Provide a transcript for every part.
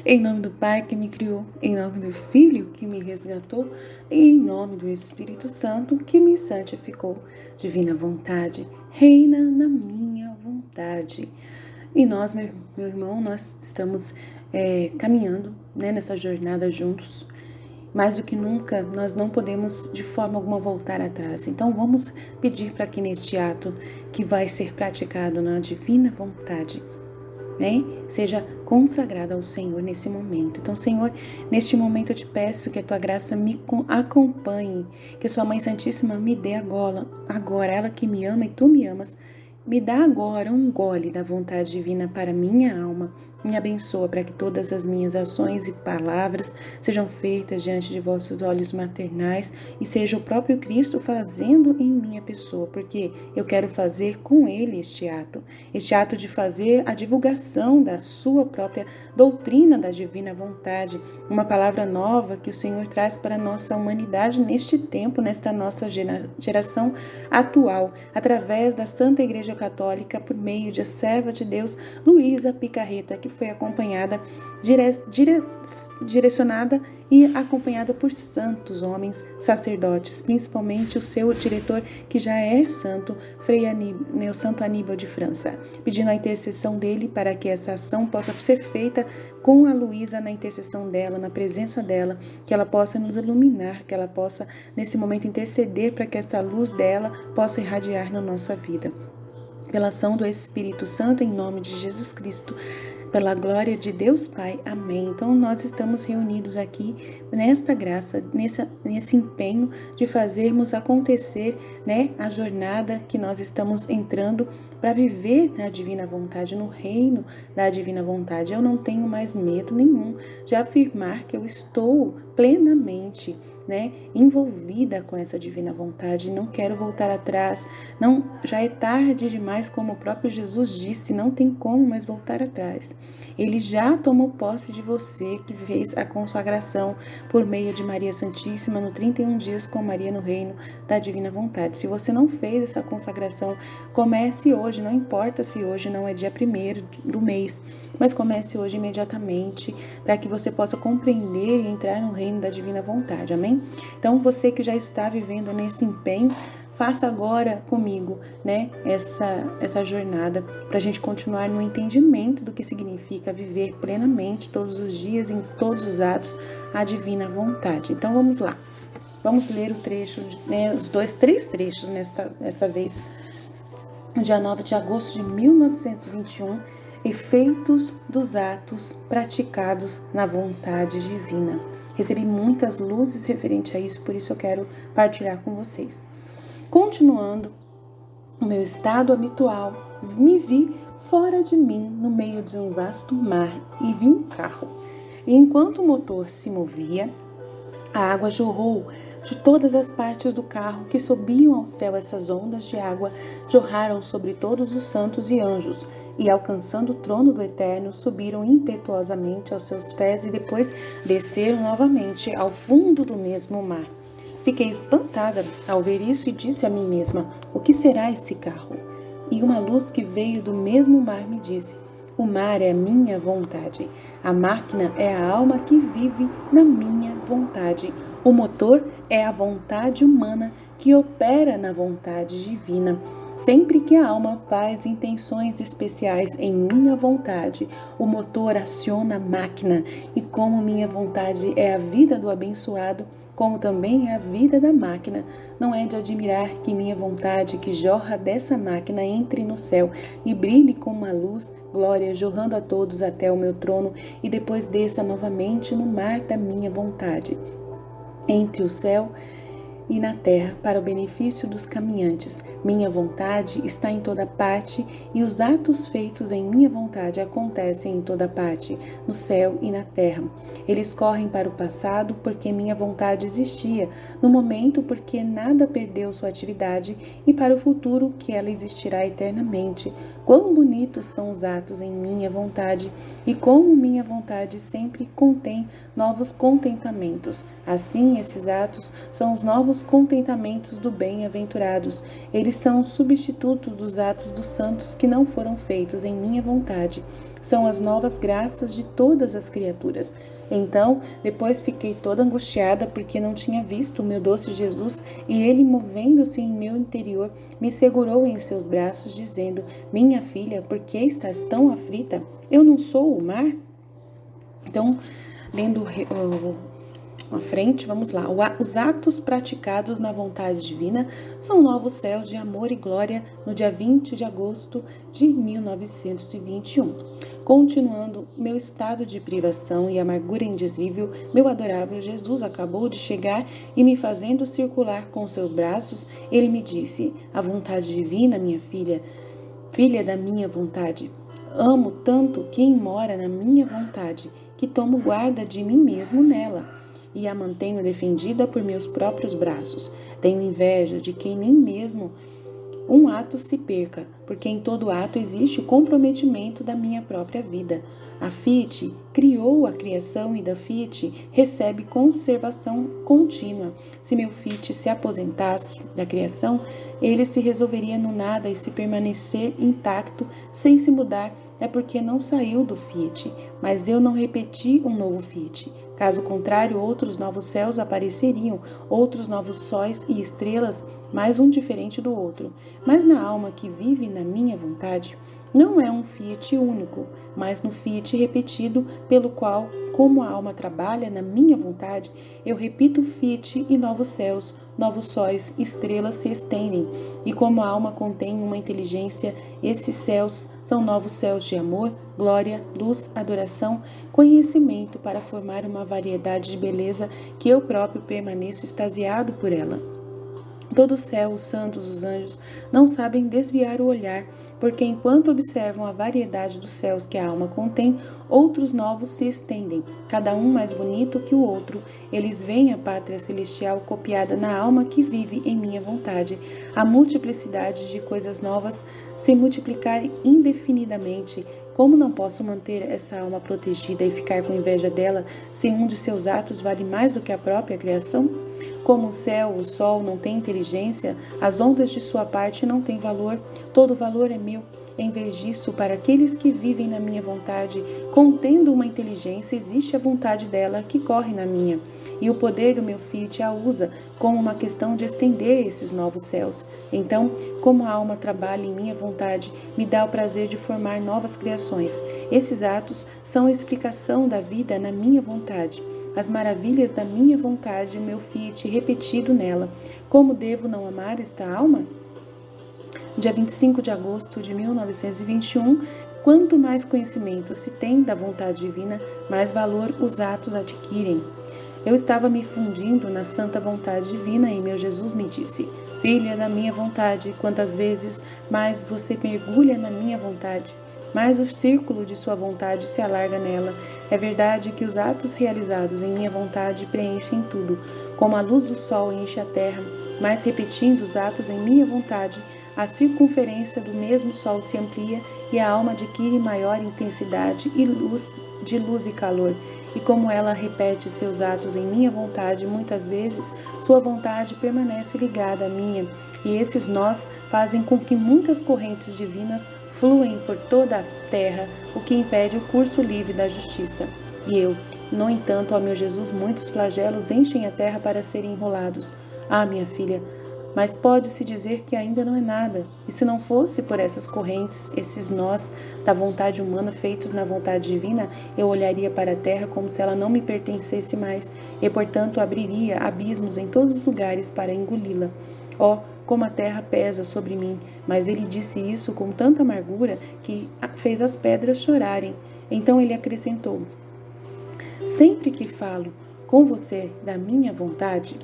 Em nome do Pai que me criou, em nome do Filho que me resgatou, e em nome do Espírito Santo que me santificou. Divina vontade, reina na minha vontade. E nós, meu irmão, nós estamos caminhando, nessa jornada juntos. Mais do que nunca, nós não podemos de forma alguma voltar atrás. Então vamos pedir para que neste ato que vai ser praticado na divina vontade, seja consagrada ao Senhor nesse momento. Então, Senhor, neste momento eu te peço que a tua graça me acompanhe, que a sua Mãe Santíssima me dê agora, ela que me ama e tu me amas, me dá agora um gole da vontade divina para minha alma. Me abençoa para que todas as minhas ações e palavras sejam feitas diante de vossos olhos maternais e seja o próprio Cristo fazendo em minha pessoa, porque eu quero fazer com Ele este ato de fazer a divulgação da sua própria doutrina da divina vontade, uma palavra nova que o Senhor traz para a nossa humanidade neste tempo, nesta nossa geração atual, através da Santa Igreja Católica, por meio de a serva de Deus, Luísa Picarreta, que foi acompanhada, direcionada e acompanhada por santos homens, sacerdotes, principalmente o seu diretor, que já é santo, o Santo Aníbal de França, pedindo a intercessão dele para que essa ação possa ser feita com a Luísa, na intercessão dela, na presença dela, que ela possa nos iluminar, que ela possa, nesse momento, interceder para que essa luz dela possa irradiar na nossa vida. Pela ação do Espírito Santo, em nome de Jesus Cristo, pela glória de Deus Pai. Amém. Então, nós estamos reunidos aqui nesta graça, nesse empenho de fazermos acontecer, a jornada que nós estamos entrando para viver na divina vontade, no reino da divina vontade. Eu não tenho mais medo nenhum de afirmar que eu estou plenamente, envolvida com essa divina vontade, não quero voltar atrás, não, já é tarde demais, como o próprio Jesus disse, não tem como mais voltar atrás. Ele já tomou posse de você, que fez a consagração por meio de Maria Santíssima no 31 dias com Maria no reino da divina vontade. Se você não fez essa consagração, comece hoje, não importa se hoje não é dia 1º do mês, mas comece hoje imediatamente, para que você possa compreender e entrar no reino da divina vontade, amém? Então, você que já está vivendo nesse empenho, faça agora comigo, essa jornada, para a gente continuar no entendimento do que significa viver plenamente todos os dias, em todos os atos, a divina vontade. Então, vamos lá. Vamos ler o trecho, os três trechos nesta vez. Dia 9 de agosto de 1921, efeitos dos atos praticados na vontade divina. Recebi muitas luzes referente a isso, por isso eu quero partilhar com vocês. Continuando o meu estado habitual, me vi fora de mim, no meio de um vasto mar, e vi um carro. E enquanto o motor se movia, a água jorrou de todas as partes do carro, que subiam ao céu. Essas ondas de água jorraram sobre todos os santos e anjos, e alcançando o trono do Eterno, subiram impetuosamente aos seus pés e depois desceram novamente ao fundo do mesmo mar. Fiquei espantada ao ver isso e disse a mim mesma: o que será esse carro? E uma luz que veio do mesmo mar me disse: o mar é a minha vontade. A máquina é a alma que vive na minha vontade. O motor é a vontade humana que opera na vontade divina. Sempre que a alma faz intenções especiais em minha vontade, o motor aciona a máquina. E como minha vontade é a vida do abençoado, como também é a vida da máquina, não é de admirar que minha vontade, que jorra dessa máquina, entre no céu e brilhe com uma luz, glória, jorrando a todos até o meu trono, e depois desça novamente no mar da minha vontade, entre o céu e na terra, para o benefício dos caminhantes. Minha vontade está em toda parte, e os atos feitos em minha vontade acontecem em toda parte, no céu e na terra. Eles correm para o passado, porque minha vontade existia, no momento, porque nada perdeu sua atividade, e para o futuro, que ela existirá eternamente. Quão bonitos são os atos em minha vontade, e como minha vontade sempre contém novos contentamentos. Assim, esses atos são os novos contentamentos do bem-aventurados. Eles são substitutos dos atos dos santos que não foram feitos em minha vontade. são as novas graças de todas as criaturas. Então, depois fiquei toda angustiada porque não tinha visto o meu doce Jesus e ele, movendo-se em meu interior, me segurou em seus braços, dizendo: minha filha, por que estás tão aflita? Eu não sou o mar? Então, lendo à frente, vamos lá. Os atos praticados na vontade divina são novos céus de amor e glória no dia 20 de agosto de 1921. Continuando meu estado de privação e amargura indizível, meu adorável Jesus acabou de chegar e, me fazendo circular com seus braços, ele me disse: a vontade divina, minha filha, filha da minha vontade. Amo tanto quem mora na minha vontade, que tomo guarda de mim mesmo nela, e a mantenho defendida por meus próprios braços. Tenho inveja de quem nem mesmo um ato se perca, porque em todo ato existe o comprometimento da minha própria vida. A Fiat criou a criação e da Fiat recebe conservação contínua. Se meu Fiat se aposentasse da criação, ele se resolveria no nada, e se permanecer intacto, sem se mudar, é porque não saiu do Fiat, mas eu não repeti um novo Fiat. Caso contrário, outros novos céus apareceriam, outros novos sóis e estrelas, mais um diferente do outro. Mas na alma que vive na minha vontade, não é um Fiat único, mas no Fiat repetido, pelo qual, como a alma trabalha na minha vontade, eu repito Fiat e novos céus, novos sóis, estrelas se estendem. E como a alma contém uma inteligência, esses céus são novos céus de amor, glória, luz, adoração, conhecimento, para formar uma variedade de beleza que eu próprio permaneço extasiado por ela. Todo o céu, os santos, os anjos, não sabem desviar o olhar, porque enquanto observam a variedade dos céus que a alma contém, outros novos se estendem, cada um mais bonito que o outro. Eles veem a pátria celestial copiada na alma que vive em minha vontade, a multiplicidade de coisas novas se multiplicar indefinidamente. Como não posso manter essa alma protegida e ficar com inveja dela, se um de seus atos vale mais do que a própria criação? Como o céu, o sol não têm inteligência, as ondas de sua parte não têm valor, todo valor é meu. Em vez disso, para aqueles que vivem na minha vontade, contendo uma inteligência, existe a vontade dela que corre na minha, e o poder do meu Fiat a usa como uma questão de estender esses novos céus. Então, como a alma trabalha em minha vontade, me dá o prazer de formar novas criações. Esses atos são a explicação da vida na minha vontade, as maravilhas da minha vontade, meu Fiat repetido nela. Como devo não amar esta alma? Dia 25 de agosto de 1921, quanto mais conhecimento se tem da vontade divina, mais valor os atos adquirem. Eu estava me fundindo na santa vontade divina e meu Jesus me disse: filha da minha vontade, quantas vezes mais você mergulha na minha vontade, mais o círculo de sua vontade se alarga nela. É verdade que os atos realizados em minha vontade preenchem tudo, como a luz do sol enche a terra, mas repetindo os atos em minha vontade, a circunferência do mesmo sol se amplia e a alma adquire maior intensidade e luz e calor. E como ela repete seus atos em minha vontade, muitas vezes sua vontade permanece ligada à minha, e esses nós fazem com que muitas correntes divinas fluem por toda a terra, o que impede o curso livre da justiça. E eu, no entanto, ó meu Jesus, muitos flagelos enchem a terra para serem enrolados. Ah, minha filha, mas pode-se dizer que ainda não é nada. E se não fosse por essas correntes, esses nós da vontade humana feitos na vontade divina, eu olharia para a terra como se ela não me pertencesse mais, e portanto abriria abismos em todos os lugares para engoli-la. Ó, como a terra pesa sobre mim! Mas ele disse isso com tanta amargura que fez as pedras chorarem. Então ele acrescentou: sempre que falo com você da minha vontade,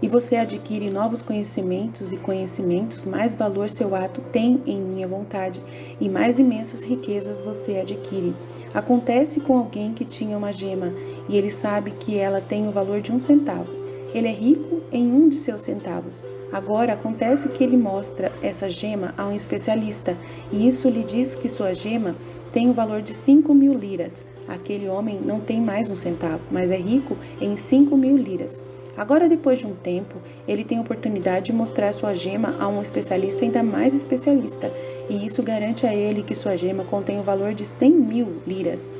e você adquire novos conhecimentos, e conhecimentos, mais valor seu ato tem em minha vontade, e mais imensas riquezas você adquire. Acontece com alguém que tinha uma gema, e ele sabe que ela tem o valor de 1 centavo. Ele é rico em 1 de seus centavos. Agora acontece que ele mostra essa gema a um especialista, e isso lhe diz que sua gema tem o valor de 5.000 liras. Aquele homem não tem mais 1 centavo, mas é rico em 5.000 liras. Agora, depois de um tempo, ele tem a oportunidade de mostrar sua gema a um especialista ainda mais especialista, e isso garante a ele que sua gema contém o valor de 100.000 liras,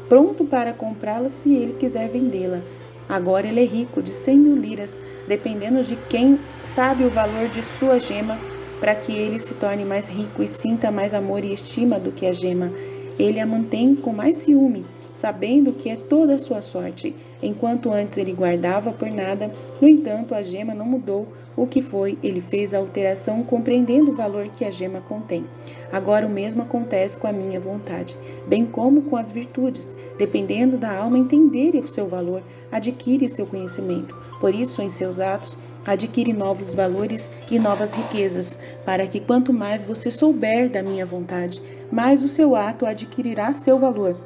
pronto para comprá-la se ele quiser vendê-la. Agora ele é rico de 100.000 liras, dependendo de quem sabe o valor de sua gema, para que ele se torne mais rico e sinta mais amor e estima do que a gema. Ele a mantém com mais ciúme, sabendo que é toda a sua sorte. Enquanto antes ele guardava por nada, no entanto a gema não mudou. O que foi? Ele fez a alteração compreendendo o valor que a gema contém. Agora o mesmo acontece com a minha vontade, bem como com as virtudes. Dependendo da alma entender o seu valor, adquire seu conhecimento. Por isso, em seus atos, adquire novos valores e novas riquezas, para que quanto mais você souber da minha vontade, mais o seu ato adquirirá seu valor.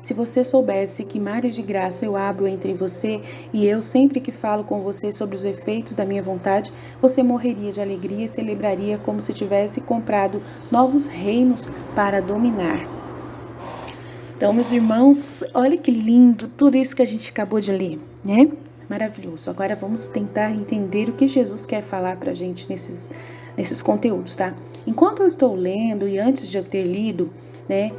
Se você soubesse que mares de graça eu abro entre você e eu sempre que falo com você sobre os efeitos da minha vontade, você morreria de alegria e celebraria como se tivesse comprado novos reinos para dominar. Então, meus irmãos, olha que lindo tudo isso que a gente acabou de ler, né? Maravilhoso. Agora vamos tentar entender o que Jesus quer falar pra gente nesses conteúdos, tá? Enquanto eu estou lendo e antes de eu ter lido, né,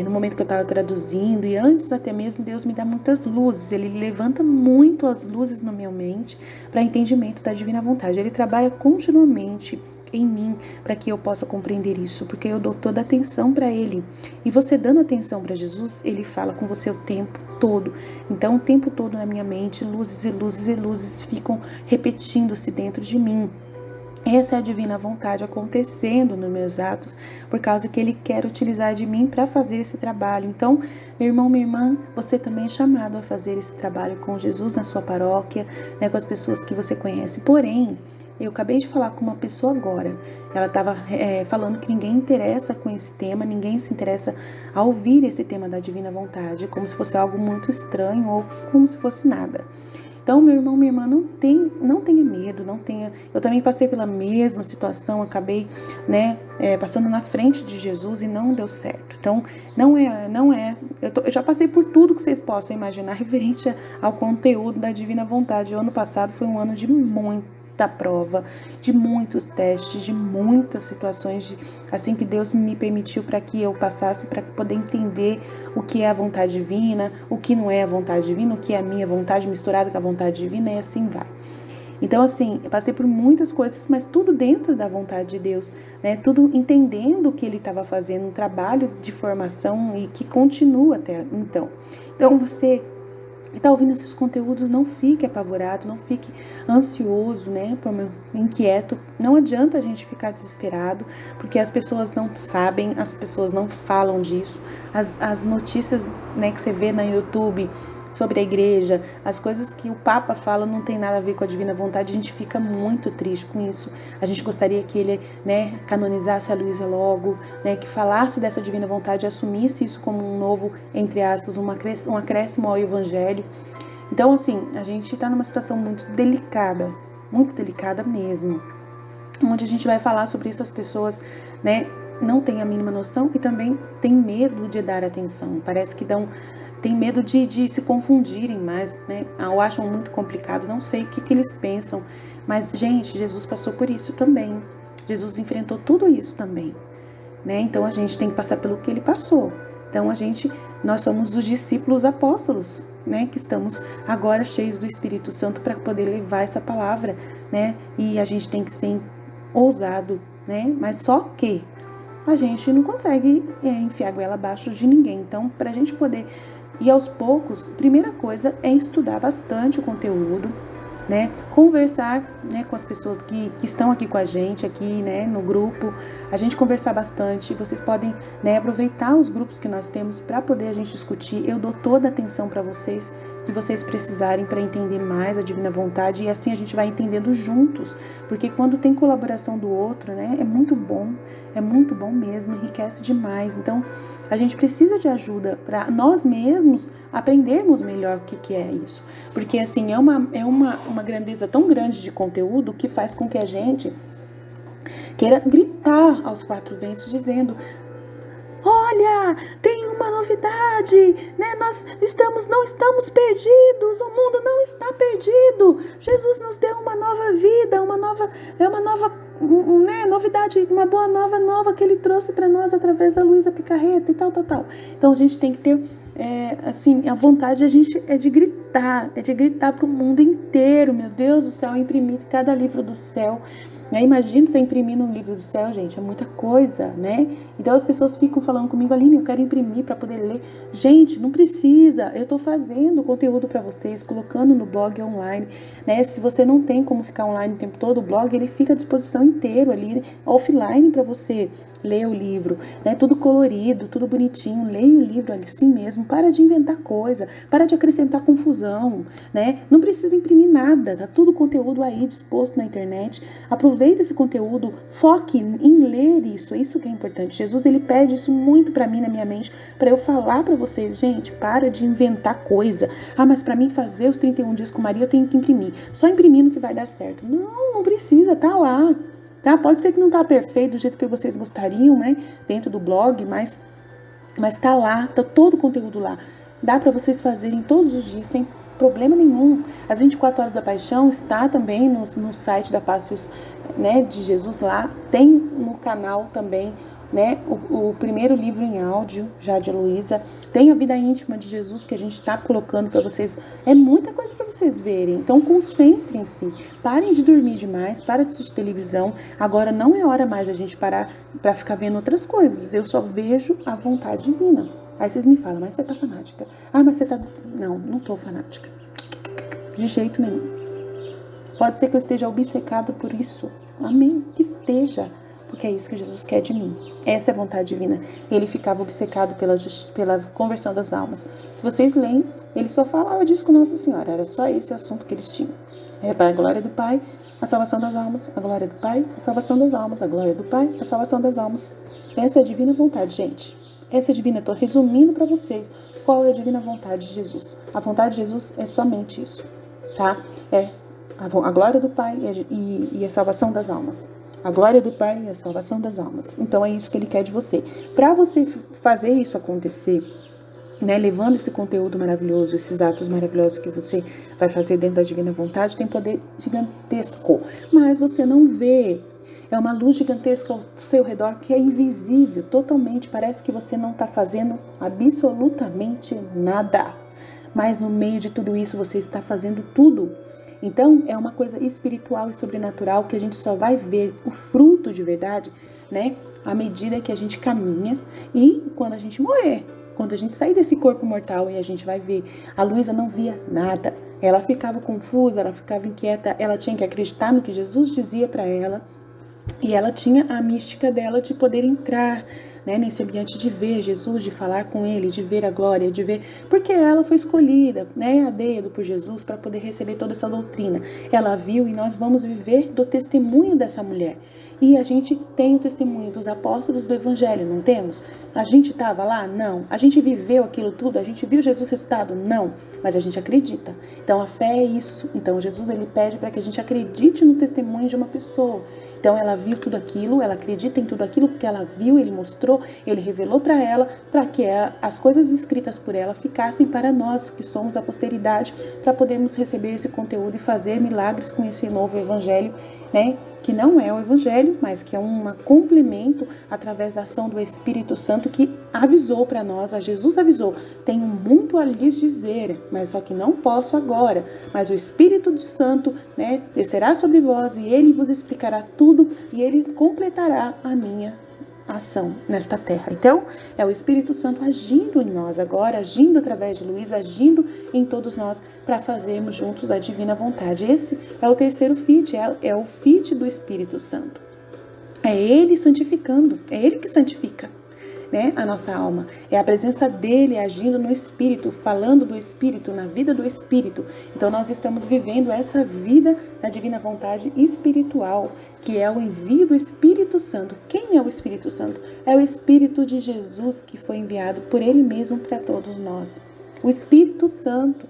no momento que eu estava traduzindo e antes até mesmo, Deus me dá muitas luzes, Ele levanta muito as luzes na minha mente para entendimento da divina vontade. Ele trabalha continuamente em mim para que eu possa compreender isso, porque eu dou toda a atenção para Ele. E você dando atenção para Jesus, Ele fala com você o tempo todo. Então, o tempo todo na minha mente, luzes e luzes e luzes ficam repetindo-se dentro de mim. Essa é a divina vontade acontecendo nos meus atos, por causa que Ele quer utilizar de mim para fazer esse trabalho. Então, meu irmão, minha irmã, você também é chamado a fazer esse trabalho com Jesus na sua paróquia, né, com as pessoas que você conhece. Porém, eu acabei de falar com uma pessoa agora, ela estava falando que ninguém interessa com esse tema, ninguém se interessa a ouvir esse tema da divina vontade, como se fosse algo muito estranho ou como se fosse nada. Então, meu irmão, minha irmã, não tenha medo, eu também passei pela mesma situação, acabei, passando na frente de Jesus e não deu certo. Então, eu já passei por tudo que vocês possam imaginar referente ao conteúdo da divina vontade. O ano passado foi um ano de muita prova, de muitos testes, de muitas situações, assim que Deus me permitiu para que eu passasse, para poder entender o que é a vontade divina, o que não é a vontade divina, o que é a minha vontade misturada com a vontade divina, e assim vai. Então, assim, eu passei por muitas coisas, mas tudo dentro da vontade de Deus, né? Tudo entendendo o que Ele estava fazendo, um trabalho de formação e que continua até então. Então, você que está ouvindo esses conteúdos, não fique apavorado, não fique ansioso, né, inquieto. Não adianta a gente ficar desesperado, porque as pessoas não sabem, as pessoas não falam disso. As notícias, né, que você vê no YouTube sobre a igreja, as coisas que o Papa fala não tem nada a ver com a divina vontade, a gente fica muito triste com isso. A gente gostaria que ele, né, canonizasse a Luísa logo, né, que falasse dessa divina vontade, assumisse isso como um novo, entre aspas, um acréscimo ao evangelho. Então, assim, a gente está numa situação muito delicada mesmo, onde a gente vai falar sobre isso, as pessoas, né, não têm a mínima noção e também têm medo de dar atenção. Parece que tem medo de se confundirem mais, né? Ou acham muito complicado, não sei o que eles pensam. Mas, gente, Jesus passou por isso também. Jesus enfrentou tudo isso também, né? Então, a gente tem que passar pelo que Ele passou. Então, nós somos os discípulos apóstolos, né? Que estamos agora cheios do Espírito Santo para poder levar essa palavra, né? E a gente tem que ser ousado, né? Mas só que a gente não consegue enfiar a goela abaixo de ninguém. Então, para a gente poder ir aos poucos, primeira coisa é estudar bastante o conteúdo, né? Conversar, né, com as pessoas que estão aqui com a gente, aqui, né, no grupo, a gente conversar bastante. Vocês podem, né, aproveitar os grupos que nós temos para poder a gente discutir. Eu dou toda a atenção para vocês, que vocês precisarem para entender mais a divina vontade, e assim a gente vai entendendo juntos, porque quando tem colaboração do outro, né, é muito bom mesmo, enriquece demais. Então, a gente precisa de ajuda para nós mesmos aprendermos melhor o que é isso. Porque, assim, é uma grandeza tão grande de conteúdo que faz com que a gente queira gritar aos quatro ventos, dizendo: olha, tem uma novidade, né? Nós não estamos perdidos. perdidos, o mundo não está perdido. Jesus nos deu uma nova vida, uma nova novidade, uma boa nova que ele trouxe para nós através da Luísa Picarreta e tal. Então a gente tem que ter, a vontade é de gritar para o mundo inteiro, meu Deus do céu, imprimir cada livro do céu. Imagina você imprimir um livro do céu, gente, é muita coisa, né? Então as pessoas ficam falando comigo, Aline, eu quero imprimir para poder ler. Gente, não precisa, eu tô fazendo conteúdo para vocês, colocando no blog online, né? Se você não tem como ficar online o tempo todo, o blog ele fica à disposição inteiro ali, offline, para você ler o livro, né? Tudo colorido, tudo bonitinho, leia o livro assim mesmo, para de inventar coisa, para de acrescentar confusão, né? Não precisa imprimir nada, tá tudo conteúdo aí disposto na internet. Aproveita esse conteúdo, foque em ler isso, é isso que é importante. Jesus, ele pede isso muito pra mim, na minha mente, pra eu falar pra vocês, gente, para de inventar coisa. Mas pra mim fazer os 31 dias com Maria, eu tenho que imprimir. Só imprimindo que vai dar certo. Não precisa, tá lá. Tá? Pode ser que não tá perfeito do jeito que vocês gostariam, né? Dentro do blog, mas tá lá, tá todo o conteúdo lá. Dá pra vocês fazerem todos os dias, sem problema nenhum. As 24 horas da paixão está também no site da Passos, né, de Jesus lá. Tem no canal também, né, o primeiro livro em áudio, já de Luísa. Tem a vida íntima de Jesus que a gente está colocando para vocês. É muita coisa para vocês verem. Então concentrem-se. Parem de dormir demais. Para de assistir televisão. Agora não é hora mais a gente parar para ficar vendo outras coisas. Eu só vejo a vontade divina. Aí vocês me falam, mas você tá fanática. Mas você tá... Não tô fanática. De jeito nenhum. Pode ser que eu esteja obcecada por isso. Amém. Que esteja. Porque é isso que Jesus quer de mim. Essa é a vontade divina. Ele ficava obcecado pela conversão das almas. Se vocês leem, ele só falava disso com Nossa Senhora. Era só esse o assunto que eles tinham. Era para a glória do Pai, a salvação das almas. A glória do Pai, a salvação das almas. A glória do Pai, a salvação das almas. Essa é a divina vontade, gente. Essa é a divina. Estou resumindo para vocês qual é a divina vontade de Jesus. A vontade de Jesus é somente isso, tá? É a glória do Pai e a salvação das almas. A glória do Pai e a salvação das almas. Então é isso que ele quer de você. Para você fazer isso acontecer, né, levando esse conteúdo maravilhoso, esses atos maravilhosos que você vai fazer dentro da divina vontade, tem poder gigantesco. Mas você não vê. É uma luz gigantesca ao seu redor que é invisível, totalmente. Parece que você não está fazendo absolutamente nada. Mas no meio de tudo isso, você está fazendo tudo. Então, é uma coisa espiritual e sobrenatural que a gente só vai ver o fruto de verdade, né? À medida que a gente caminha e quando a gente morrer. Quando a gente sair desse corpo mortal e a gente vai ver. A Luísa não via nada. Ela ficava confusa, ela ficava inquieta. Ela tinha que acreditar no que Jesus dizia para ela. E ela tinha a mística dela de poder entrar, né, nesse ambiente de ver Jesus, de falar com ele, de ver a glória, de ver... Porque ela foi escolhida, né, a dedo por Jesus para poder receber toda essa doutrina. Ela viu e nós vamos viver do testemunho dessa mulher. E a gente tem o testemunho dos apóstolos do Evangelho, não temos? A gente estava lá? Não. A gente viveu aquilo tudo? A gente viu Jesus ressuscitado? Não. Mas a gente acredita. Então a fé é isso. Então Jesus ele pede para que a gente acredite no testemunho de uma pessoa. Então ela viu tudo aquilo, ela acredita em tudo aquilo que ela viu, ele mostrou, ele revelou para ela, para que as coisas escritas por ela ficassem para nós, que somos a posteridade, para podermos receber esse conteúdo e fazer milagres com esse novo evangelho, né? Que não é o evangelho, mas que é um complemento através da ação do Espírito Santo que avisou para nós, a Jesus avisou, tenho muito a lhes dizer, mas só que não posso agora, mas o Espírito Santo, né, descerá sobre vós e ele vos explicará tudo e ele completará a minha ação nesta terra. Então, é o Espírito Santo agindo em nós agora, agindo através de Luísa, agindo em todos nós para fazermos juntos a divina vontade. Esse é o terceiro feat, é o feat do Espírito Santo. É ele santificando, é ele que santifica, né, a nossa alma. É a presença dele agindo no Espírito, falando do Espírito, na vida do Espírito. Então nós estamos vivendo essa vida da divina vontade espiritual, que é o envio do Espírito Santo. Quem é o Espírito Santo? É o Espírito de Jesus que foi enviado por ele mesmo para todos nós. O Espírito Santo,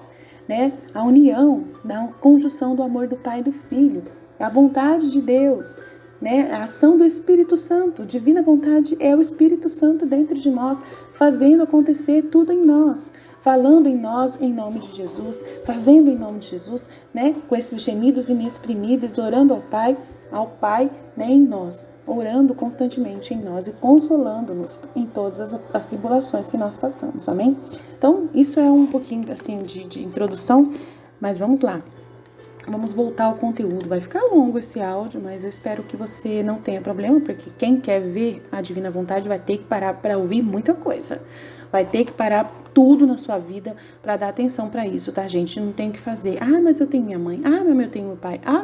né, a união, da conjunção do amor do Pai e do Filho, a vontade de Deus, né, a ação do Espírito Santo. Divina vontade é o Espírito Santo dentro de nós, fazendo acontecer tudo em nós, falando em nós em nome de Jesus, fazendo em nome de Jesus, né, com esses gemidos inexprimíveis, orando ao Pai, né, em nós, orando constantemente em nós e consolando-nos em todas as tribulações que nós passamos, amém? Então, isso é um pouquinho assim de introdução, mas vamos lá. Vamos voltar ao conteúdo. Vai ficar longo esse áudio, mas eu espero que você não tenha problema, porque quem quer ver a divina vontade vai ter que parar para ouvir muita coisa. Vai ter que parar tudo na sua vida para dar atenção para isso, tá, gente? Não tem o que fazer. Ah, mas eu tenho minha mãe. Ah, mas eu tenho meu pai. Ah,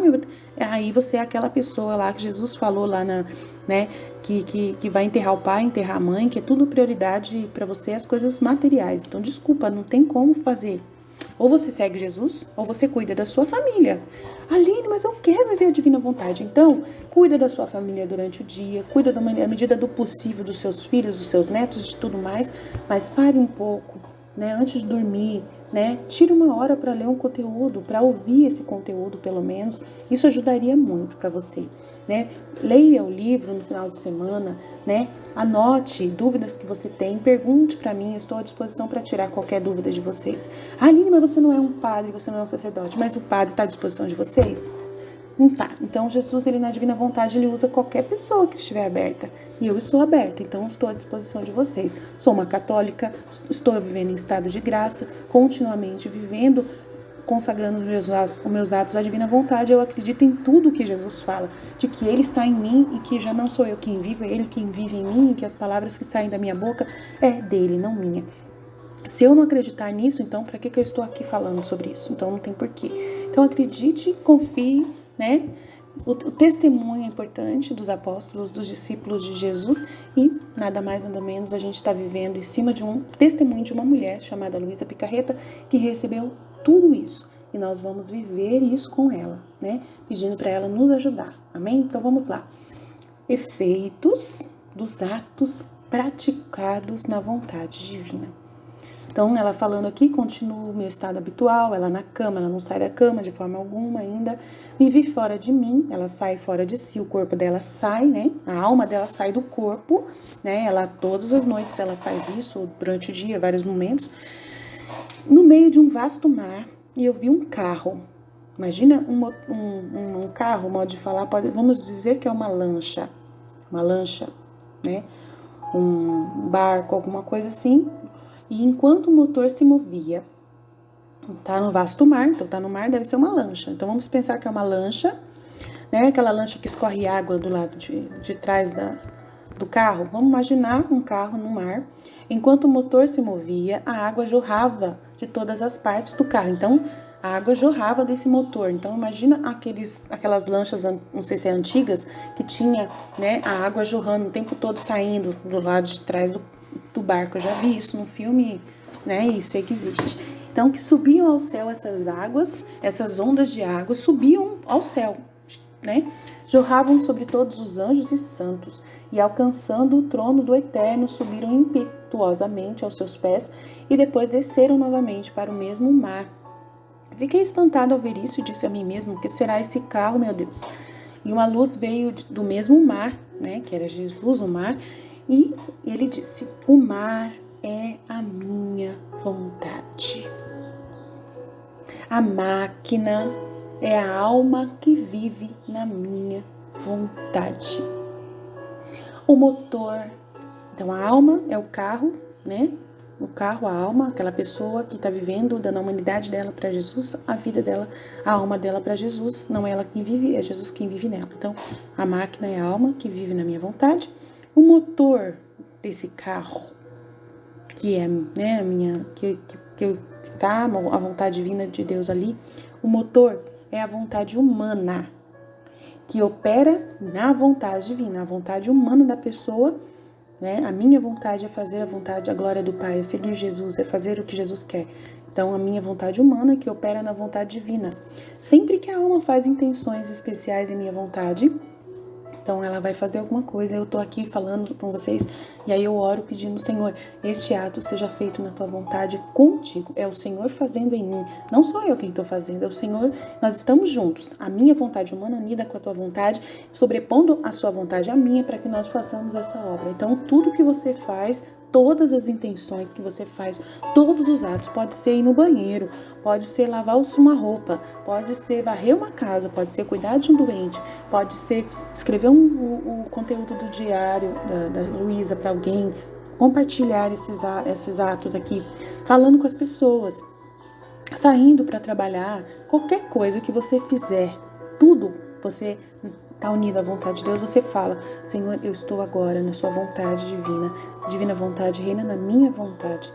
aí você é aquela pessoa lá que Jesus falou lá né, que vai enterrar o pai, enterrar a mãe, que é tudo prioridade para você, as coisas materiais. Então, desculpa, não tem como fazer. Ou você segue Jesus, ou você cuida da sua família. Aline, mas eu quero fazer a divina vontade. Então, cuida da sua família durante o dia, cuida da medida do possível dos seus filhos, dos seus netos, de tudo mais. Mas pare um pouco, né, antes de dormir, né? Tire uma hora para ler um conteúdo, para ouvir esse conteúdo, pelo menos. Isso ajudaria muito para você. Né? Leia o livro no final de semana, né? Anote dúvidas que você tem, pergunte para mim, eu estou à disposição para tirar qualquer dúvida de vocês. Aline, mas você não é um padre, você não é um sacerdote, mas o padre está à disposição de vocês? Não tá. Então Jesus, ele na divina vontade, ele usa qualquer pessoa que estiver aberta. E eu estou aberta, então estou à disposição de vocês. Sou uma católica, estou vivendo em estado de graça, continuamente vivendo, consagrando os meus atos à divina vontade. Eu acredito em tudo que Jesus fala, de que ele está em mim e que já não sou eu quem vivo, é ele quem vive em mim, e que as palavras que saem da minha boca é dele, não minha. Se eu não acreditar nisso, então para que eu estou aqui falando sobre isso? Então não tem porquê. Então acredite, confie, né? O testemunho é importante dos apóstolos, dos discípulos de Jesus, e nada mais nada menos a gente está vivendo em cima de um testemunho de uma mulher chamada Luísa Picarreta, que recebeu tudo isso, e nós vamos viver isso com ela, né? Pedindo para ela nos ajudar, amém? Então vamos lá. Efeitos dos atos praticados na vontade divina. Então, ela falando aqui, continuo o meu estado habitual, ela na cama, ela não sai da cama de forma alguma ainda, me vi fora de mim, ela sai fora de si, o corpo dela sai, né, a alma dela sai do corpo, né, ela todas as noites ela faz isso, durante o dia, vários momentos, no meio de um vasto mar, e eu vi um carro, imagina um carro, modo de falar, vamos dizer que é uma lancha, né, um barco, alguma coisa assim. E enquanto o motor se movia, tá no vasto mar, então tá no mar, deve ser uma lancha. Então vamos pensar que é uma lancha, né? Aquela lancha que escorre água do lado de trás do carro. Vamos imaginar um carro no mar. Enquanto o motor se movia, a água jorrava de todas as partes do carro. Então a água jorrava desse motor. Então imagina aquelas lanchas, não sei se é antigas, que tinha, né, a água jorrando o tempo todo, saindo do lado de trás do barco. Eu já vi isso no filme, né, e sei que existe. Então, que subiam ao céu essas águas, essas ondas de água, subiam ao céu, né, jorravam sobre todos os anjos e santos, e alcançando o trono do Eterno, subiram impetuosamente aos seus pés, e depois desceram novamente para o mesmo mar. Fiquei espantado ao ver isso, e disse a mim mesmo, o que será esse carro, meu Deus? E uma luz veio do mesmo mar, né, que era Jesus, o mar, e ele disse, o mar é a minha vontade. A máquina é a alma que vive na minha vontade. O motor, então a alma é o carro, né? O carro, a alma, aquela pessoa que está vivendo, dando a humanidade dela para Jesus, a vida dela, a alma dela para Jesus, não é ela quem vive, é Jesus quem vive nela. Então, a máquina é a alma que vive na minha vontade. O motor desse carro, que é, né, que tá a vontade divina de Deus ali, o motor é a vontade humana, que opera na vontade divina, a vontade humana da pessoa, né? A minha vontade é fazer a vontade, a glória do Pai, é seguir Jesus, é fazer o que Jesus quer. Então, a minha vontade humana que opera na vontade divina. Sempre que a alma faz intenções especiais em minha vontade, Então ela vai fazer alguma coisa, eu tô aqui falando com vocês, e aí eu oro pedindo, Senhor, este ato seja feito na tua vontade contigo. É o Senhor fazendo em mim, não sou eu quem tô fazendo, é o Senhor, nós estamos juntos. A minha vontade humana unida com a tua vontade, sobrepondo a sua vontade à minha, para que nós façamos essa obra. Então tudo que você faz, todas as intenções que você faz, todos os atos, pode ser ir no banheiro, pode ser lavar uma roupa, pode ser varrer uma casa, pode ser cuidar de um doente, pode ser escrever o conteúdo do diário da Luísa para alguém, compartilhar esses atos aqui, falando com as pessoas, saindo para trabalhar, qualquer coisa que você fizer, tudo você está unido à vontade de Deus, você fala, Senhor, eu estou agora na sua vontade divina, divina vontade reina na minha vontade.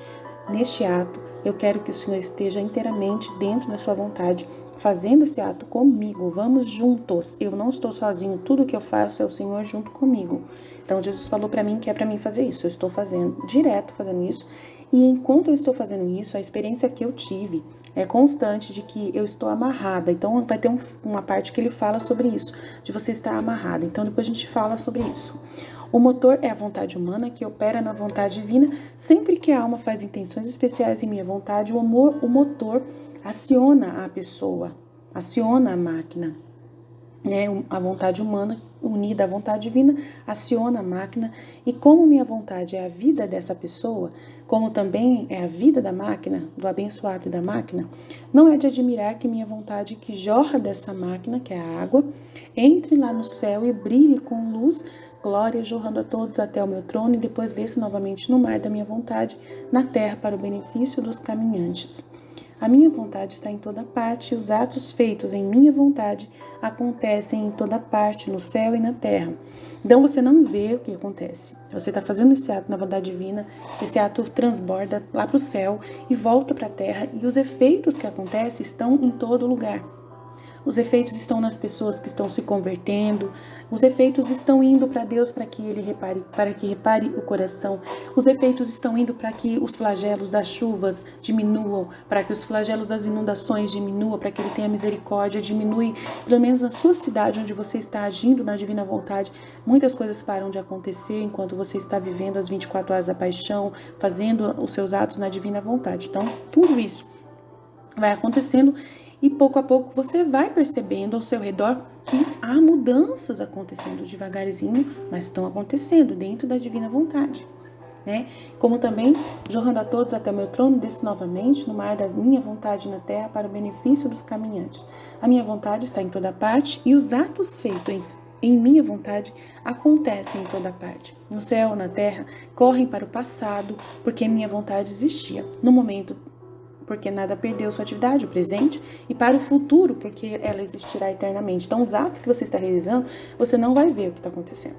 Neste ato, eu quero que o Senhor esteja inteiramente dentro da sua vontade, fazendo esse ato comigo, vamos juntos, eu não estou sozinho, tudo que eu faço é o Senhor junto comigo. Então Jesus falou para mim que é para mim fazer isso, eu estou fazendo isso, e enquanto eu estou fazendo isso, a experiência que eu tive é constante de que eu estou amarrada. Então vai ter uma parte que ele fala sobre isso, de você estar amarrada. Então depois a gente fala sobre isso. O motor é a vontade humana que opera na vontade divina. Sempre que a alma faz intenções especiais em minha vontade, o motor aciona a pessoa, aciona a máquina. A vontade humana unida à vontade divina aciona a máquina, e como minha vontade é a vida dessa pessoa, como também é a vida da máquina, do abençoado da máquina, não é de admirar que minha vontade que jorra dessa máquina, que é a água, entre lá no céu e brilhe com luz, glória, jorrando a todos até o meu trono, e depois desça novamente no mar da minha vontade, na terra, para o benefício dos caminhantes. A minha vontade está em toda parte, e os atos feitos em minha vontade acontecem em toda parte, no céu e na terra. Então você não vê o que acontece. Você está fazendo esse ato na vontade divina, esse ato transborda lá para o céu e volta para a terra, e os efeitos que acontecem estão em todo lugar. Os efeitos estão nas pessoas que estão se convertendo. Os efeitos estão indo para Deus para que Ele repare o coração. Os efeitos estão indo para que os flagelos das chuvas diminuam, para que os flagelos das inundações diminuam, para que Ele tenha misericórdia, diminui, pelo menos na sua cidade onde você está agindo na divina vontade. Muitas coisas param de acontecer enquanto você está vivendo as 24 horas da paixão, fazendo os seus atos na divina vontade. Então, tudo isso vai acontecendo. E pouco a pouco você vai percebendo ao seu redor que há mudanças acontecendo devagarzinho, mas estão acontecendo dentro da divina vontade, né? Como também, jorrando a todos até o meu trono, desce novamente no mar da minha vontade na terra para o benefício dos caminhantes. A minha vontade está em toda parte e os atos feitos em minha vontade acontecem em toda parte. No céu, na terra, correm para o passado, porque minha vontade existia. No momento, porque nada perdeu sua atividade, o presente, e para o futuro, porque ela existirá eternamente. Então, os atos que você está realizando, você não vai ver o que está acontecendo.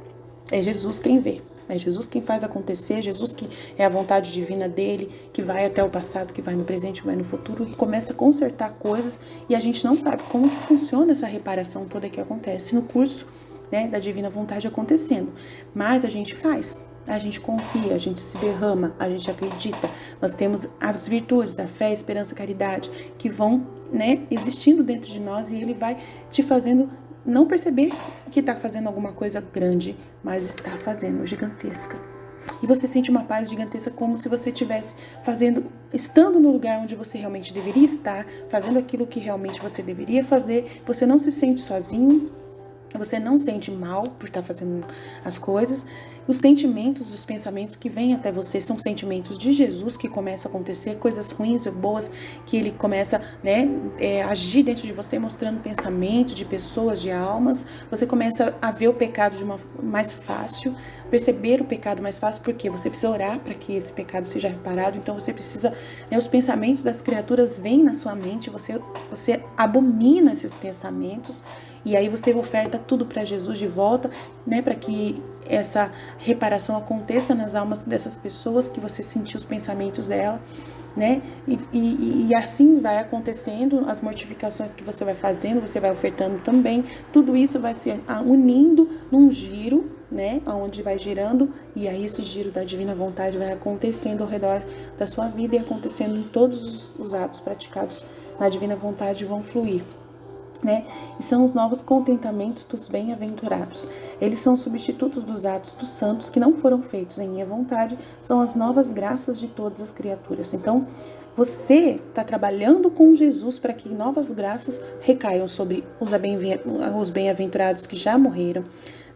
É Jesus quem vê. É Jesus quem faz acontecer, Jesus que é a vontade divina dele, que vai até o passado, que vai no presente, que vai no futuro, e começa a consertar coisas, e a gente não sabe como que funciona essa reparação toda que acontece no curso, né, da divina vontade acontecendo. Mas a gente faz. A gente confia, a gente se derrama, a gente acredita. Nós temos as virtudes da fé, esperança, caridade, que vão, né, existindo dentro de nós, e ele vai te fazendo não perceber que está fazendo alguma coisa grande, mas está fazendo gigantesca. E você sente uma paz gigantesca, como se você estivesse estando no lugar onde você realmente deveria estar, fazendo aquilo que realmente você deveria fazer. Você não se sente sozinho, você não sente mal por estar fazendo as coisas. Os sentimentos, os pensamentos que vêm até você são sentimentos de Jesus, que começam a acontecer coisas ruins ou boas, que ele começa, né, a agir dentro de você, mostrando pensamentos de pessoas, de almas. Você começa a ver o pecado de uma mais fácil, perceber o pecado mais fácil, porque você precisa orar para que esse pecado seja reparado. Então você precisa, né, os pensamentos das criaturas vêm na sua mente, você abomina esses pensamentos, e aí você oferta tudo para Jesus de volta, né, para que essa reparação aconteça nas almas dessas pessoas, que você sentiu os pensamentos dela, né? E assim vai acontecendo as mortificações que você vai fazendo, você vai ofertando também. Tudo isso vai se unindo num giro, né? Onde vai girando, e aí esse giro da divina vontade vai acontecendo ao redor da sua vida, e acontecendo em todos os atos praticados na divina vontade vão fluir. né? E são os novos contentamentos dos bem-aventurados. Eles são substitutos dos atos dos santos que não foram feitos em minha vontade, são as novas graças de todas as criaturas. Então, você está trabalhando com Jesus para que novas graças recaiam sobre os bem-aventurados que já morreram,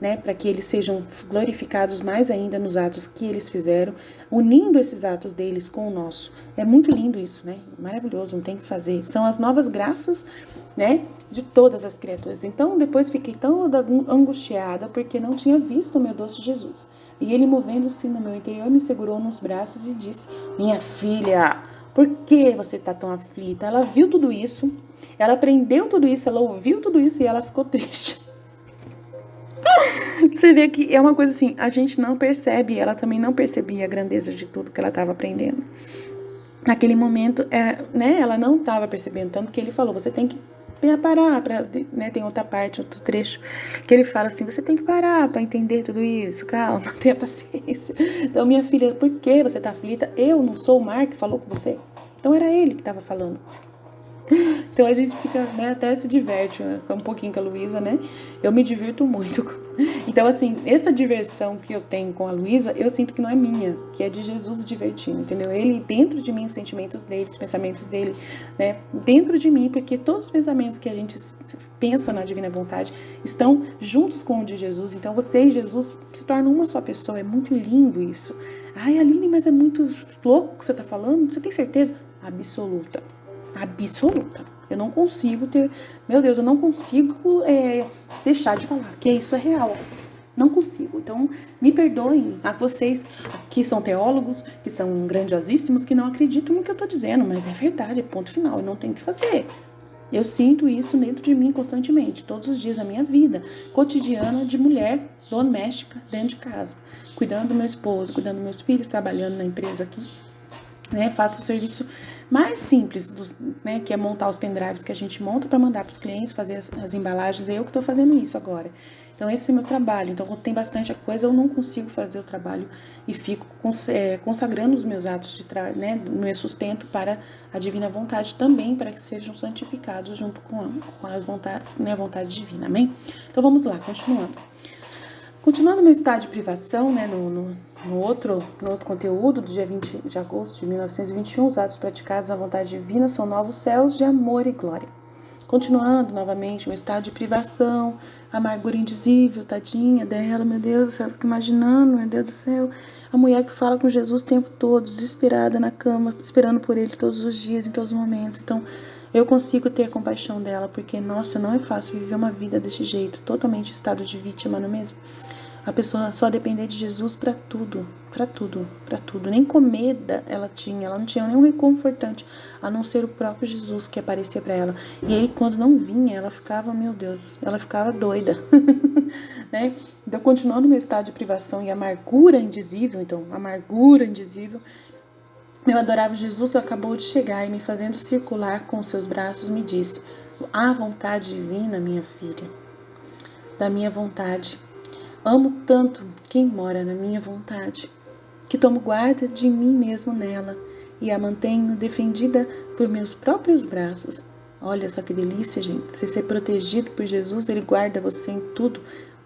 né, para que eles sejam glorificados mais ainda nos atos que eles fizeram, unindo esses atos deles com o nosso. É muito lindo isso, né? Maravilhoso, não tem que fazer. São as novas graças, né, de todas as criaturas. Então, depois fiquei tão angustiada porque não tinha visto o meu doce Jesus. E ele, movendo-se no meu interior, me segurou nos braços e disse: minha filha, por que você está tão aflita? Ela viu tudo isso, ela aprendeu tudo isso, ela ouviu tudo isso e ela ficou triste. Você vê que é uma coisa assim, a gente não percebe, ela também não percebia a grandeza de tudo que ela estava aprendendo. Naquele momento, né, ela não estava percebendo, tanto que ele falou, você tem que parar, né, tem outra parte, outro trecho, que ele fala assim, você tem que parar para entender tudo isso, calma, tenha paciência. Então, minha filha, por que você está aflita? Eu não sou o Mar que falou com você? Então, era ele que estava falando. Então a gente fica, né, até se diverte um pouquinho com a Luísa, né? Eu me divirto muito. Então, assim, essa diversão que eu tenho com a Luísa, eu sinto que não é minha, que é de Jesus divertindo, entendeu? Ele dentro de mim, os sentimentos dele, os pensamentos dele, né? Dentro de mim, porque todos os pensamentos que a gente pensa na Divina Vontade estão juntos com o de Jesus. Então, você e Jesus se tornam uma só pessoa. É muito lindo isso. Ai, Aline, mas é muito louco o que você tá falando? Você tem certeza? Absoluta. Absoluta. Eu não consigo ter... Meu Deus, eu não consigo deixar de falar que isso é real. Não consigo. Então, me perdoem a vocês que são teólogos, que são grandiosíssimos, que não acreditam no que eu tô dizendo, mas é verdade, é ponto final, eu não tenho o que fazer. Eu sinto isso dentro de mim constantemente, todos os dias da minha vida cotidiana de mulher doméstica dentro de casa, cuidando do meu esposo, cuidando dos meus filhos, trabalhando na empresa aqui, né? Faço o serviço mais simples, né, que é montar os pendrives que a gente monta para mandar para os clientes, fazer as embalagens. É eu que estou fazendo isso agora. Então, esse é o meu trabalho. Então, quando tem bastante coisa, eu não consigo fazer o trabalho e fico consagrando os meus atos, né, o meu sustento para a divina vontade também, para que sejam santificados junto com a vontade divina. Amém? Então, vamos lá, continuando. Continuando meu estado de privação, né, no outro conteúdo do dia 20 de agosto de 1921, os atos praticados à vontade divina são novos céus de amor e glória. Continuando novamente, um estado de privação, amargura indizível, tadinha dela, meu Deus, eu fico imaginando, meu Deus do céu, a mulher que fala com Jesus o tempo todo, desesperada na cama, esperando por ele todos os dias, em todos os momentos. Então, eu consigo ter compaixão dela, porque, nossa, não é fácil viver uma vida desse jeito, totalmente em estado de vítima, não é mesmo? A pessoa só depender de Jesus para tudo, para tudo, para tudo. Nem comida ela não tinha nenhum reconfortante, a não ser o próprio Jesus que aparecia para ela. E aí, quando não vinha, ela ficava, meu Deus, ela ficava doida, né? Então, continuando meu estado de privação e amargura indizível, meu adorável Jesus acabou de chegar e me fazendo circular com seus braços me disse: a vontade divina, minha filha, da minha vontade. Amo tanto quem mora na minha vontade, que tomo guarda de mim mesmo nela e a mantenho defendida por meus próprios braços. Olha só que delícia, gente. Você ser protegido por Jesus, ele guarda você em tudo.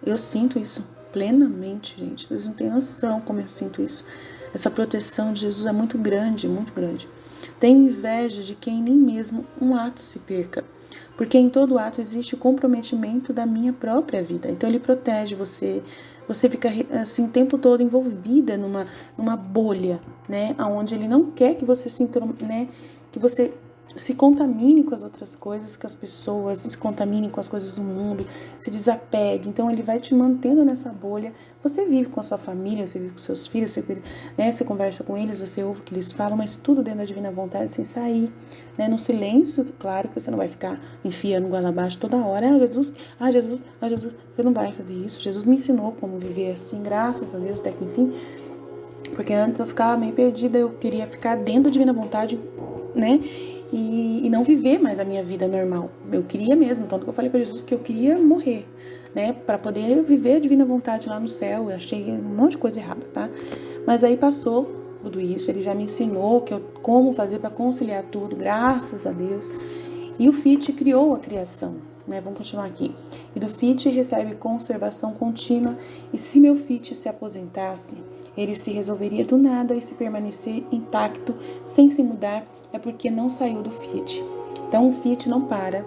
Eu sinto isso plenamente, gente. Vocês não têm noção como eu sinto isso. Essa proteção de Jesus é muito grande, muito grande. Tenho inveja de quem nem mesmo um ato se perca, porque em todo ato existe o comprometimento da minha própria vida. Então ele protege você. Você fica assim o tempo todo envolvida numa bolha, né, onde ele não quer que você que você se contamine com as outras coisas, com as pessoas, se contamine com as coisas do mundo, se desapegue. Então ele vai te mantendo nessa bolha. Você vive com a sua família, você vive com seus filhos, você conversa com eles, você ouve o que eles falam, mas tudo dentro da divina vontade, sem sair, né? No silêncio, claro que você não vai ficar enfiando goela abaixo toda hora. Jesus, Jesus. Você não vai fazer isso. Jesus me ensinou como viver assim, graças a Deus, até que enfim. Porque antes eu ficava meio perdida, eu queria ficar dentro da divina vontade, né? E não viver mais a minha vida normal. Eu queria mesmo, tanto que eu falei para Jesus que eu queria morrer, né, para poder viver a divina vontade lá no céu. Eu achei um monte de coisa errada, tá? Mas aí passou tudo isso, ele já me ensinou como fazer para conciliar tudo, graças a Deus. E o FIT criou a criação, né? Vamos continuar aqui. E do FIT recebe conservação contínua, e se meu FIT se aposentasse, ele se resolveria do nada, e se permanecer intacto, sem se mudar, é porque não saiu do FIT. Então o FIT não para,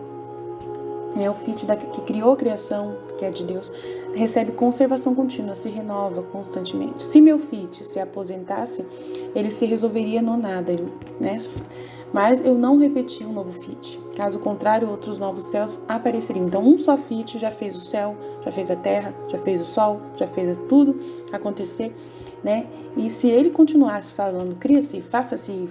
né? O FIT que criou a criação, que é de Deus, recebe conservação contínua, se renova constantemente. Se meu FIT se aposentasse, ele se resolveria no nada, né? Mas eu não repeti um novo FIT. Caso contrário, outros novos céus apareceriam. Então, um só FIT já fez o céu, já fez a terra, já fez o sol, já fez tudo acontecer, né? E se ele continuasse falando, cria-se, faça-se,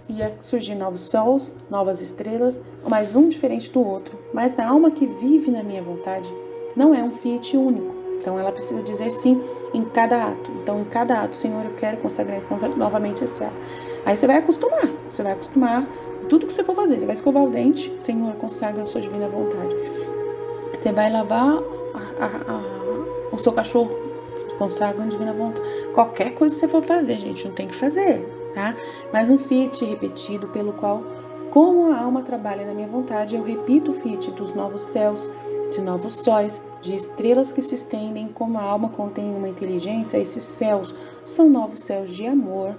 ia surgir novos sols, novas estrelas, mais um diferente do outro. Mas a alma que vive na minha vontade não é um FIT único. Então, ela precisa dizer sim em cada ato. Então, em cada ato, Senhor, eu quero consagrar novamente esse ato. Aí você vai acostumar tudo que você for fazer. Você vai escovar o dente, Senhor, consagra a sua divina vontade. Você vai lavar o seu cachorro, consagra a divina vontade. Qualquer coisa que você for fazer, gente, não tem que fazer, tá? Mas um FIT repetido pelo qual, como a alma trabalha na minha vontade, eu repito o FIT dos novos céus, de novos sóis, de estrelas que se estendem, como a alma contém uma inteligência, esses céus são novos céus de amor,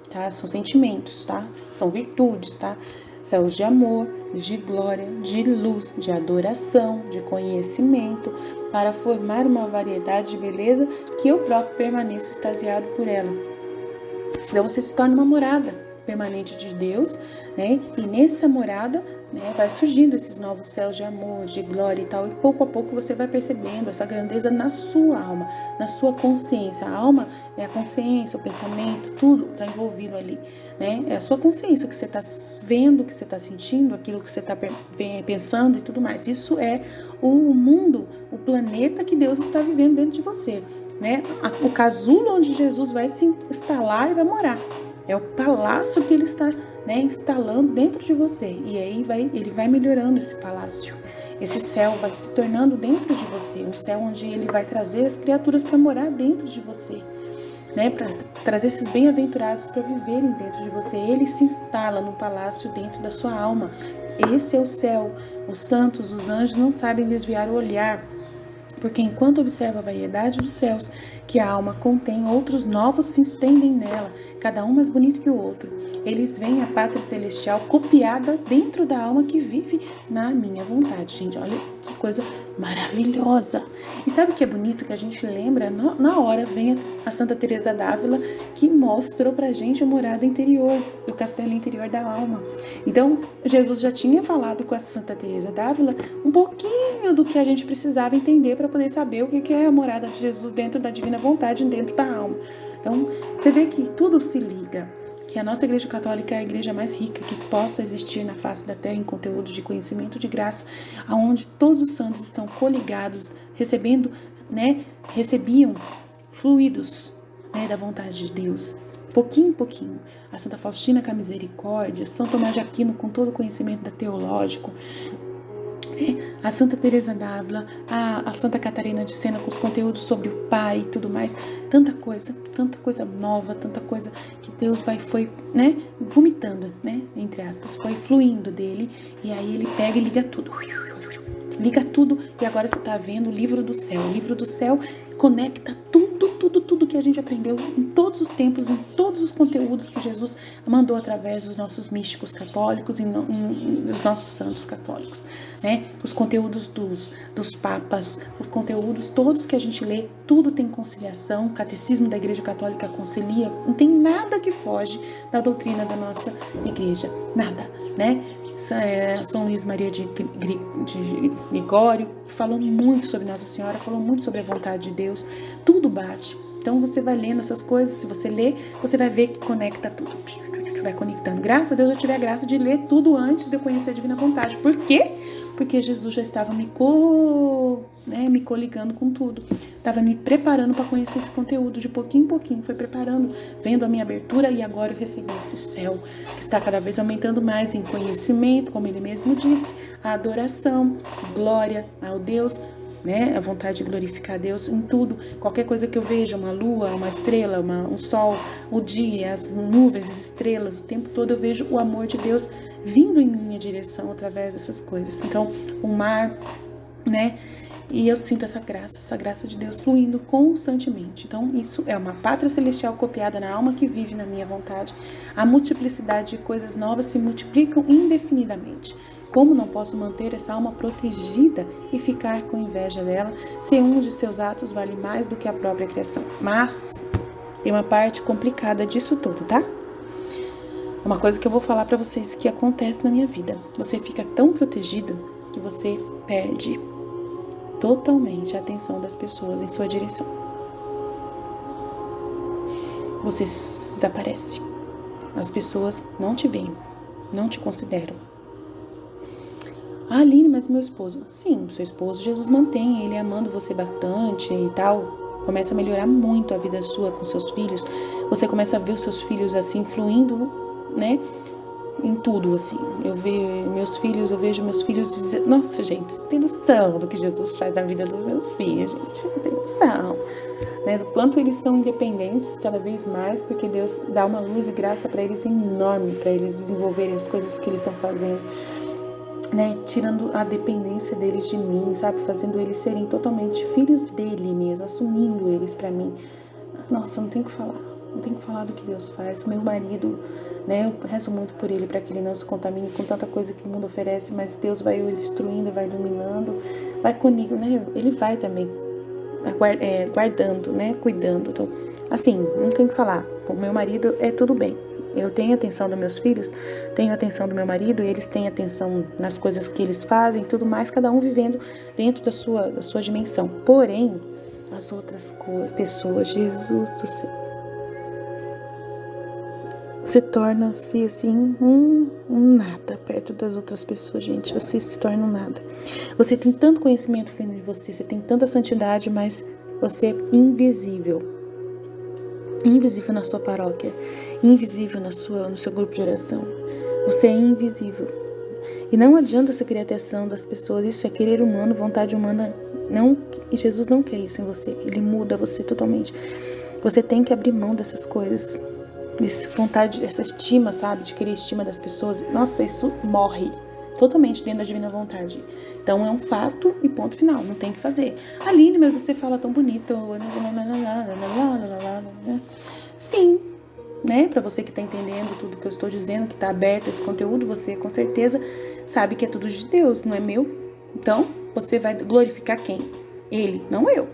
tá? São sentimentos, tá? São virtudes, tá? Céus de amor, de glória, de luz, de adoração, de conhecimento, para formar uma variedade de beleza que eu próprio permaneço extasiado por ela. Então você se torna uma morada permanente de Deus, né? E nessa morada, né, vai surgindo esses novos céus de amor, de glória e tal, e pouco a pouco você vai percebendo essa grandeza na sua alma, na sua consciência. A alma é a consciência, o pensamento, tudo está envolvido ali, né? É a sua consciência, o que você está vendo, o que você está sentindo, aquilo que você está pensando e tudo mais. Isso é o mundo, o planeta que Deus está vivendo dentro de você, né? O casulo onde Jesus vai se instalar e vai morar. É o palácio que ele está, né, instalando dentro de você. E aí ele vai melhorando esse palácio. Esse céu vai se tornando dentro de você. Um céu onde ele vai trazer as criaturas para morar dentro de você, né, para trazer esses bem-aventurados para viverem dentro de você. Ele se instala no palácio dentro da sua alma. Esse é o céu. Os santos, os anjos não sabem desviar o olhar, porque enquanto observa a variedade dos céus que a alma contém, outros novos se estendem nela, cada um mais bonito que o outro. Eles veem a pátria celestial copiada dentro da alma que vive na minha vontade. Gente, olha que coisa maravilhosa. E sabe o que é bonito? Que a gente lembra, na hora vem a Santa Teresa d'Ávila, que mostrou pra gente a morada interior, do castelo interior da alma. Então, Jesus já tinha falado com a Santa Teresa d'Ávila um pouquinho do que a gente precisava entender para poder saber o que é a morada de Jesus dentro da divina vontade, dentro da alma. Então, você vê que tudo se liga, que a nossa Igreja Católica é a igreja mais rica que possa existir na face da terra em conteúdo de conhecimento de graça, aonde todos os santos estão coligados, recebiam fluidos, né, da vontade de Deus, pouquinho em pouquinho. A Santa Faustina com a misericórdia, São Tomás de Aquino com todo o conhecimento teológico, a Santa Teresa d'Ávila, a Santa Catarina de Sena com os conteúdos sobre o Pai e tudo mais, tanta coisa nova, tanta coisa que Deus foi, né, vomitando, né, entre aspas, foi fluindo dele, e aí ele pega e liga tudo e agora você está vendo o livro do céu conecta tudo que a gente aprendeu em todos os tempos, em todos os conteúdos que Jesus mandou através dos nossos místicos católicos e dos nossos santos católicos, né? Os conteúdos dos papas, os conteúdos todos que a gente lê, tudo tem conciliação. O catecismo da Igreja Católica concilia, não tem nada que foge da doutrina da nossa igreja, nada, né? São Luís Maria de Gregório falou muito sobre Nossa Senhora, falou muito sobre a vontade de Deus, tudo bate. Então você vai lendo essas coisas, se você ler, você vai ver que conecta tudo, vai conectando. Graças a Deus eu tive a graça de ler tudo antes de eu conhecer a divina vontade. Por quê? Porque Jesus já estava me coligando com tudo, estava me preparando para conhecer esse conteúdo de pouquinho em pouquinho, foi preparando, vendo a minha abertura, e agora eu recebi esse céu que está cada vez aumentando mais em conhecimento, como ele mesmo disse, a adoração, glória ao Deus né? A vontade de glorificar a Deus em tudo. Qualquer coisa que eu veja, uma lua, uma estrela, um sol, o dia, as nuvens, as estrelas, o tempo todo eu vejo o amor de Deus vindo em minha direção através dessas coisas. Então, o mar, né? E eu sinto essa graça de Deus fluindo constantemente. Então, isso é uma pátria celestial copiada na alma que vive na minha vontade. A multiplicidade de coisas novas se multiplicam indefinidamente. Como não posso manter essa alma protegida e ficar com inveja dela, se um de seus atos vale mais do que a própria criação? Mas tem uma parte complicada disso tudo, tá? Uma coisa que eu vou falar pra vocês que acontece na minha vida. Você fica tão protegido que você perde totalmente a atenção das pessoas em sua direção. Você desaparece. As pessoas não te veem, não te consideram. Ah, Aline, mas meu esposo... Sim, seu esposo, Jesus mantém ele amando você bastante e tal. Começa a melhorar muito a vida sua com seus filhos. Você começa a ver os seus filhos assim, fluindo, né? Em tudo, assim. Eu vejo meus filhos dizer... Nossa, gente, você tem noção do que Jesus faz na vida dos meus filhos, gente? Você tem noção, né? Do quanto eles são independentes cada vez mais, porque Deus dá uma luz e graça para eles enorme, para eles desenvolverem as coisas que eles estão fazendo, né? Tirando a dependência deles de mim, sabe? Fazendo eles serem totalmente filhos dele mesmo, assumindo eles para mim. Nossa, não tem o que falar. Não tem que falar do que Deus faz. Meu marido, né, eu rezo muito por ele, para que ele não se contamine com tanta coisa que o mundo oferece, mas Deus vai o instruindo, vai iluminando, vai comigo, né? Ele vai também guardando, né, cuidando. Então, assim, não tem que falar. O meu marido é tudo bem. Eu tenho atenção dos meus filhos, tenho atenção do meu marido, eles têm atenção nas coisas que eles fazem, tudo mais, cada um vivendo dentro da sua dimensão. Porém, as outras pessoas, Jesus do céu, você torna-se assim um nada perto das outras pessoas, gente. Você se torna um nada. Você tem tanto conhecimento dentro de você, você tem tanta santidade, mas você é invisível. Invisível na sua paróquia, invisível no seu grupo de oração. Você é invisível. E não adianta você querer a atenção das pessoas. Isso é querer humano, vontade humana. Não, Jesus não quer isso em você. Ele muda você totalmente. Você tem que abrir mão dessas coisas. Dessa vontade, essa estima, sabe? De querer estima das pessoas. Nossa, isso morre totalmente dentro da divina vontade. Então é um fato e ponto final. Não tem o que fazer. Aline, mas você fala tão bonito. Sim, né? Pra você que tá entendendo tudo que eu estou dizendo, que tá aberto esse conteúdo, você com certeza sabe que é tudo de Deus, não é meu. Então, você vai glorificar quem? Ele, não eu.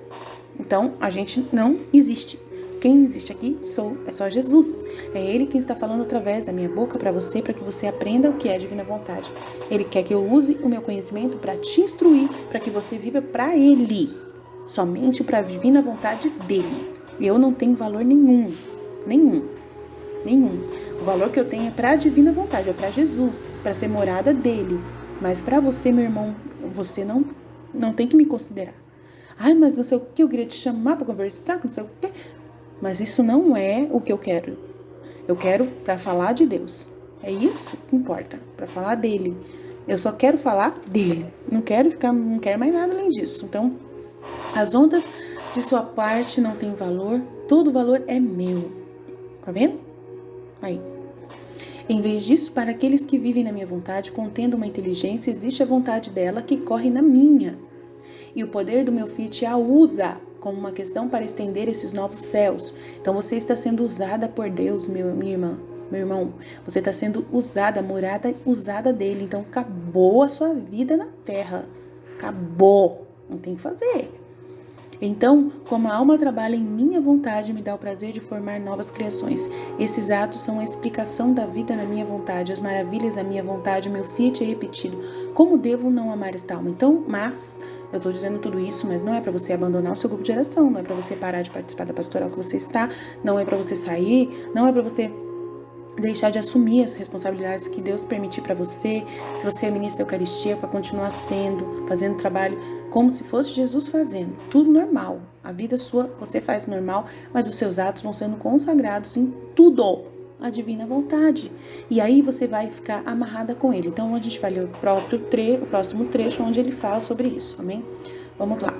Então, a gente não existe. Quem existe aqui é só Jesus. É Ele quem está falando através da minha boca para você, para que você aprenda o que é a divina vontade. Ele quer que eu use o meu conhecimento para te instruir, para que você viva para Ele, somente para a divina vontade dEle. Eu não tenho valor nenhum. O valor que eu tenho é para a divina vontade, é para Jesus, para ser morada dEle. Mas para você, meu irmão, você não tem que me considerar. Ai, mas não sei o que, eu queria te chamar para conversar, não sei o que. Mas isso não é o que eu quero. Eu quero para falar de Deus. É isso que importa, para falar dele. Eu só quero falar dele. Não quero mais nada além disso. Então, as ondas de sua parte não têm valor. Todo valor é meu. Tá vendo? Aí. Em vez disso, para aqueles que vivem na minha vontade, contendo uma inteligência, existe a vontade dela que corre na minha. E o poder do meu Fiat a usa como uma questão para estender esses novos céus. Então você está sendo usada por Deus, minha irmã, meu irmão. Você está sendo usada, morada usada dele. Então acabou a sua vida na terra. Acabou. Não tem o que fazer. Então, como a alma trabalha em minha vontade, me dá o prazer de formar novas criações. Esses atos são a explicação da vida na minha vontade, as maravilhas da minha vontade, meu Fiat é repetido. Como devo não amar esta alma? Então, mas... eu estou dizendo tudo isso, mas não é para você abandonar o seu grupo de oração, não é para você parar de participar da pastoral que você está, não é para você sair, não é para você deixar de assumir as responsabilidades que Deus permitir para você. Se você é ministro da Eucaristia, para continuar fazendo trabalho como se fosse Jesus fazendo. Tudo normal. A vida sua você faz normal, mas os seus atos vão sendo consagrados em tudo. A divina vontade. E aí você vai ficar amarrada com ele. Então a gente vai ler o próximo trecho onde ele fala sobre isso, amém? Vamos lá.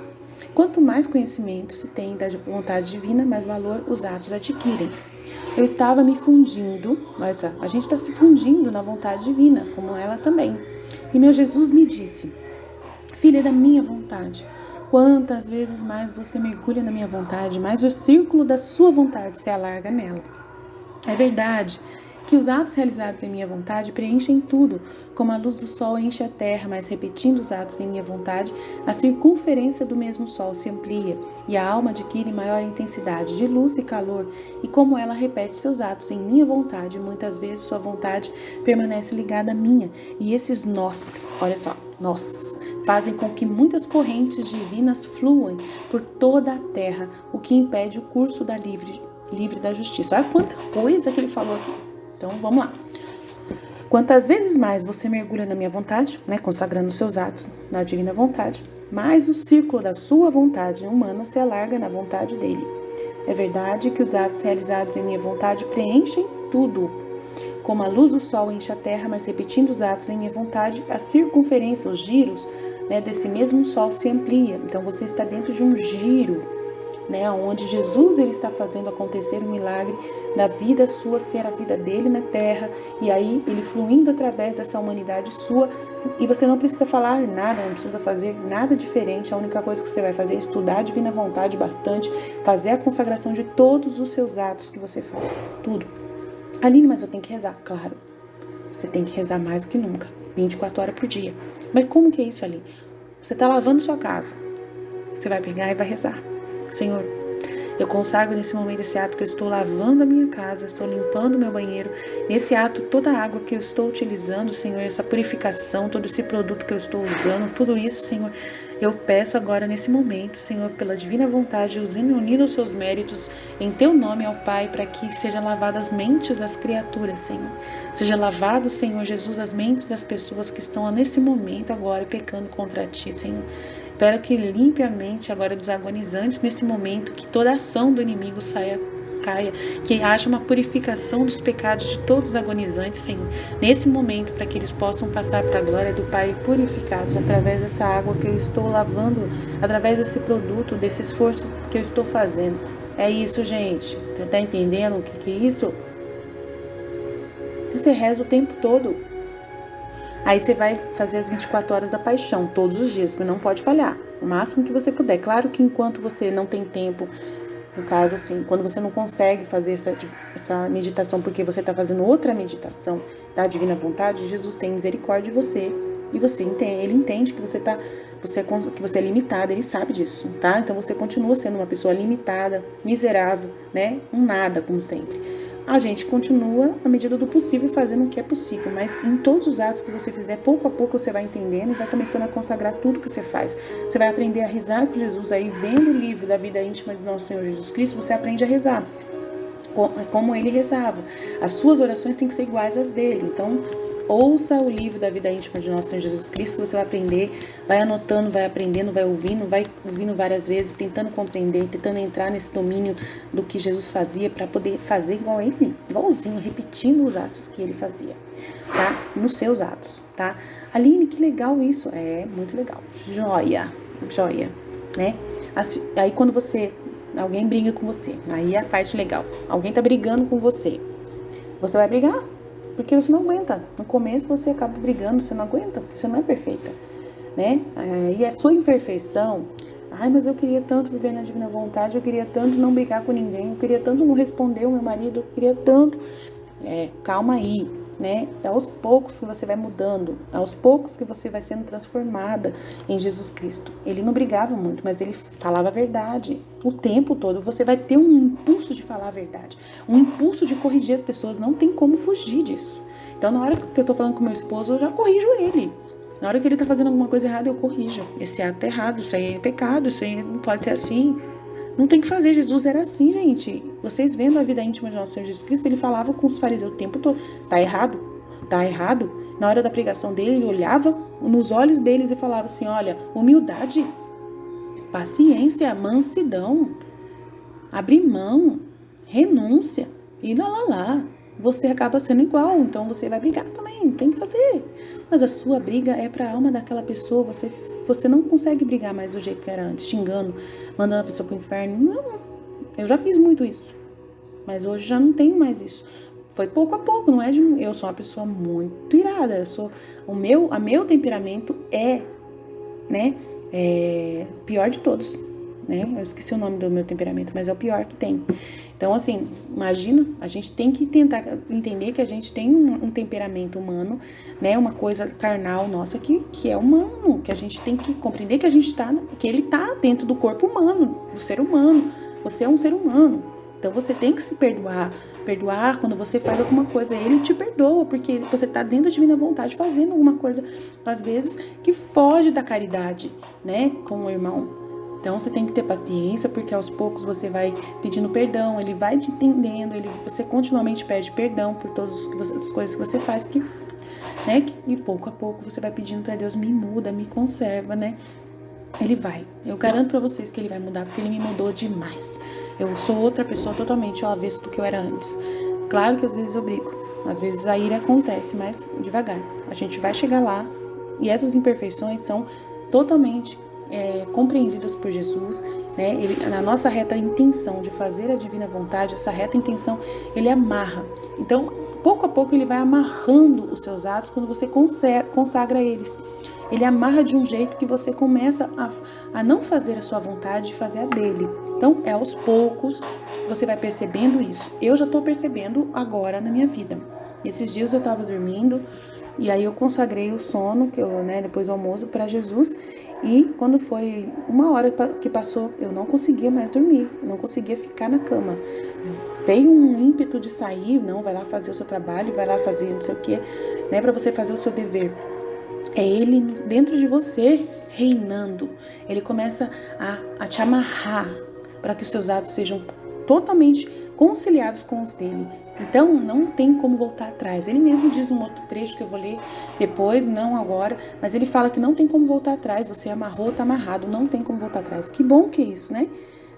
Quanto mais conhecimento se tem da vontade divina, mais valor os atos adquirem. Eu estava me fundindo, mas a gente está se fundindo na vontade divina, como ela também. E meu Jesus me disse: filha da minha vontade, quantas vezes mais você mergulha na minha vontade, mais o círculo da sua vontade se alarga nela. É verdade que os atos realizados em minha vontade preenchem tudo, como a luz do sol enche a terra, mas repetindo os atos em minha vontade, a circunferência do mesmo sol se amplia e a alma adquire maior intensidade de luz e calor, e como ela repete seus atos em minha vontade, muitas vezes sua vontade permanece ligada à minha, e esses nós, olha só, nós, fazem com que muitas correntes divinas fluam por toda a terra, o que impede o curso da livre da justiça. Olha quanta coisa que ele falou aqui. Então, vamos lá. Quantas vezes mais você mergulha na minha vontade, consagrando seus atos na divina vontade, mais o círculo da sua vontade humana se alarga na vontade dele. É verdade que os atos realizados em minha vontade preenchem tudo. Como a luz do sol enche a terra, mas repetindo os atos em minha vontade, a circunferência, os giros, desse mesmo sol se amplia. Então, você está dentro de um giro, onde Jesus ele está fazendo acontecer o milagre da vida sua ser a vida dele na terra, e aí ele fluindo através dessa humanidade sua, e você não precisa falar nada, não precisa fazer nada diferente. A única coisa que você vai fazer é estudar a divina vontade bastante, fazer a consagração de todos os seus atos que você faz, tudo. Aline, mas eu tenho que rezar. Claro, você tem que rezar mais do que nunca, 24 horas por dia. Mas como que é isso, Aline? Você está lavando sua casa, você vai pegar e vai rezar: Senhor, eu consagro nesse momento esse ato que eu estou lavando a minha casa, estou limpando o meu banheiro. Nesse ato, toda a água que eu estou utilizando, Senhor, essa purificação, todo esse produto que eu estou usando, tudo isso, Senhor, eu peço agora nesse momento, Senhor, pela divina vontade, unindo os seus méritos em Teu nome ao Pai, para que sejam lavadas as mentes das criaturas, Senhor. Seja lavado, Senhor Jesus, as mentes das pessoas que estão nesse momento agora pecando contra Ti, Senhor. Espero que limpe a mente agora dos agonizantes nesse momento, que toda ação do inimigo caia, que haja uma purificação dos pecados de todos os agonizantes, Senhor, nesse momento, para que eles possam passar para a glória do Pai purificados através dessa água que eu estou lavando, através desse produto, desse esforço que eu estou fazendo. É isso, gente. Você está entendendo o que é isso? Você reza o tempo todo. Aí você vai fazer as 24 horas da paixão, todos os dias, mas não pode falhar, o máximo que você puder. Claro que enquanto você não tem tempo, no caso assim, quando você não consegue fazer essa meditação porque você está fazendo outra meditação da divina vontade, Jesus tem misericórdia de você, e ele entende que você é limitado, ele sabe disso, tá? Então você continua sendo uma pessoa limitada, miserável, um nada, como sempre. A gente continua, na medida do possível, fazendo o que é possível, mas em todos os atos que você fizer, pouco a pouco você vai entendendo e vai começando a consagrar tudo que você faz. Você vai aprender a rezar com Jesus aí, vendo o livro da vida íntima de nosso Senhor Jesus Cristo, você aprende a rezar como ele rezava. As suas orações têm que ser iguais às dele. Então, ouça o livro da vida íntima de nosso Senhor Jesus Cristo, que você vai aprender, vai anotando, vai aprendendo, vai ouvindo várias vezes, tentando compreender, tentando entrar nesse domínio do que Jesus fazia, para poder fazer igual a ele, igualzinho, repetindo os atos que ele fazia, tá? Nos seus atos, tá? Aline, que legal isso. É, muito legal. Joia, né? Aí quando alguém briga com você, aí é a parte legal. Alguém tá brigando com você, você vai brigar? Porque você não aguenta. No começo você acaba brigando, você não aguenta, porque você não é perfeita, né? E a sua imperfeição, mas eu queria tanto viver na divina vontade, eu queria tanto não brigar com ninguém, eu queria tanto não responder o meu marido, eu queria tanto. Calma aí, né? É aos poucos que você vai mudando, aos poucos que você vai sendo transformada em Jesus Cristo. Ele não brigava muito, mas ele falava a verdade o tempo todo. Você vai ter um impulso de falar a verdade, um impulso de corrigir as pessoas, não tem como fugir disso. Então, na hora que eu tô falando com meu esposo, eu já corrijo ele. Na hora que ele tá fazendo alguma coisa errada, eu corrijo. Esse ato é errado, isso aí é pecado, isso aí não pode ser assim. Não tem que fazer. Jesus era assim, gente. Vocês vendo a vida íntima de nosso Senhor Jesus Cristo, ele falava com os fariseus o tempo todo: tá errado, tá errado. Na hora da pregação dele, ele olhava nos olhos deles e falava assim: olha, humildade, paciência, mansidão, abrir mão, renúncia, e lá. você acaba sendo igual, então você vai brigar também, tem que fazer. Mas a sua briga é para a alma daquela pessoa, você não consegue brigar mais do jeito que era antes, xingando, mandando a pessoa pro inferno. Não, eu já fiz muito isso, mas hoje já não tenho mais isso. Foi pouco a pouco, não é de... Eu sou uma pessoa muito irada, o meu temperamento é, né, pior de todos, né? Eu esqueci o nome do meu temperamento, mas é o pior que tem. Então, assim, imagina, a gente tem que tentar entender que a gente tem um temperamento humano, né? Uma coisa carnal nossa que é humano, que a gente tem que compreender que que ele tá dentro do corpo humano, do ser humano. Você é um ser humano. Então, você tem que se perdoar. Perdoar quando você faz alguma coisa. Ele te perdoa, porque você tá dentro da divina vontade fazendo alguma coisa, às vezes, que foge da caridade, né? Com o irmão. Então, você tem que ter paciência, porque aos poucos você vai pedindo perdão, ele vai te entendendo, você continuamente pede perdão por todas as coisas que você faz, né? E pouco a pouco você vai pedindo para Deus, me muda, me conserva, né? Ele vai. Eu garanto para vocês que ele vai mudar, porque ele me mudou demais. Eu sou outra pessoa totalmente ao avesso do que eu era antes. Claro que às vezes eu brigo, às vezes a ira acontece, mas devagar. A gente vai chegar lá, e essas imperfeições são totalmente compreendidas por Jesus, né? Na nossa reta intenção de fazer a divina vontade, essa reta intenção, ele amarra. Então, pouco a pouco, ele vai amarrando os seus atos quando você consagra eles. Ele amarra de um jeito que você começa a não fazer a sua vontade e fazer a dele. Então, aos poucos, você vai percebendo isso. Eu já estou percebendo agora na minha vida. Esses dias eu estava dormindo, e aí eu consagrei o sono, depois do almoço, para Jesus. E quando foi 1 hora que passou, eu não conseguia mais dormir, não conseguia ficar na cama. Veio um ímpeto de sair, não, vai lá fazer o seu trabalho, vai lá fazer não sei o quê, né, para você fazer o seu dever. É ele dentro de você reinando. Ele começa a te amarrar para que os seus atos sejam totalmente conciliados com os dele. Então, não tem como voltar atrás. Ele mesmo diz um outro trecho que eu vou ler depois, não agora, mas ele fala que não tem como voltar atrás. Você amarrou, tá amarrado, não tem como voltar atrás. Que bom que é isso, né?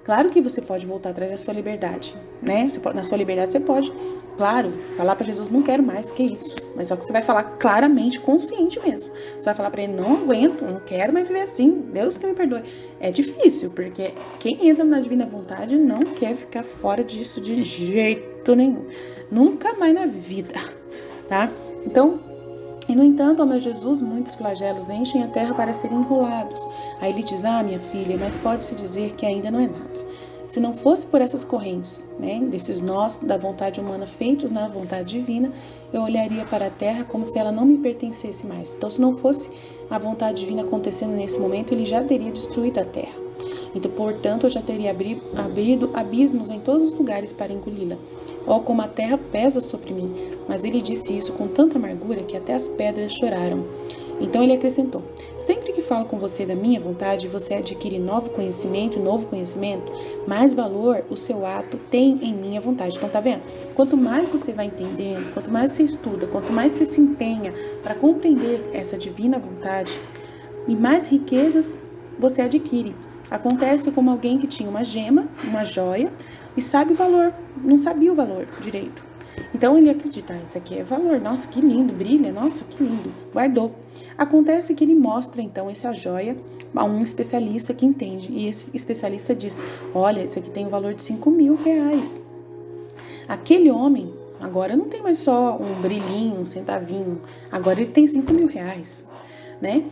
Claro que você pode voltar atrás da sua liberdade, né? Na sua liberdade você pode, claro, falar para Jesus, não quero mais, que isso. Mas só que você vai falar claramente, consciente mesmo. Você vai falar para ele, não aguento, não quero mais viver assim, Deus que me perdoe. É difícil, porque quem entra na divina vontade não quer ficar fora disso de jeito nenhum. Nunca mais na vida, tá? Então, e no entanto, ó meu Jesus, muitos flagelos enchem a terra para serem enrolados. Aí ele diz, minha filha, mas pode-se dizer que ainda não é nada. Se não fosse por essas correntes, né, desses nós da vontade humana feitos na vontade divina, eu olharia para a terra como se ela não me pertencesse mais. Então, se não fosse a vontade divina acontecendo nesse momento, ele já teria destruído a terra. Então, portanto, eu já teria abrido abismos em todos os lugares para engoli-la. Ó, como a terra pesa sobre mim. Mas ele disse isso com tanta amargura que até as pedras choraram. Então ele acrescentou, sempre que falo com você da minha vontade, você adquire novo conhecimento, mais valor o seu ato tem em minha vontade. Então tá vendo? Quanto mais você vai entendendo, quanto mais você estuda, quanto mais você se empenha para compreender essa divina vontade, e mais riquezas você adquire. Acontece como alguém que tinha uma gema, uma joia, e sabe o valor, não sabia o valor direito. Então ele acredita, isso aqui é valor, nossa, que lindo, brilha, nossa, que lindo, guardou. Acontece que ele mostra então essa joia a um especialista que entende, e esse especialista diz, olha, isso aqui tem o valor de 5.000 reais. Aquele homem agora não tem mais só um brilhinho, um centavinho, agora ele tem 5.000 reais, né?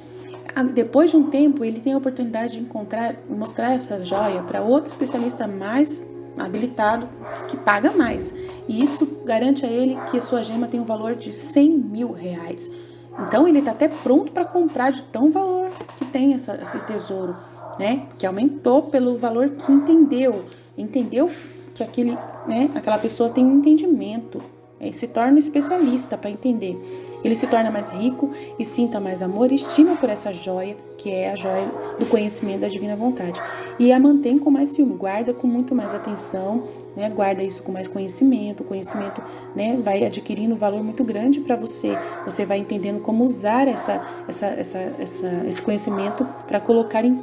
Depois de um tempo, ele tem a oportunidade de mostrar essa joia para outro especialista mais habilitado, que paga mais. E isso garante a ele que a sua gema tem um valor de 100.000 reais. Então, ele está até pronto para comprar de tão valor que tem esse tesouro, né? Que aumentou pelo valor que entendeu que aquela pessoa tem um entendimento. Ele se torna especialista para entender. Ele se torna mais rico e sinta mais amor e estima por essa joia, que é a joia do conhecimento da divina vontade. E a mantém com mais ciúme, guarda com muito mais atenção, né? Guarda isso com mais conhecimento. O conhecimento, né, vai adquirindo um valor muito grande para você. Você vai entendendo como usar esse conhecimento para colocar em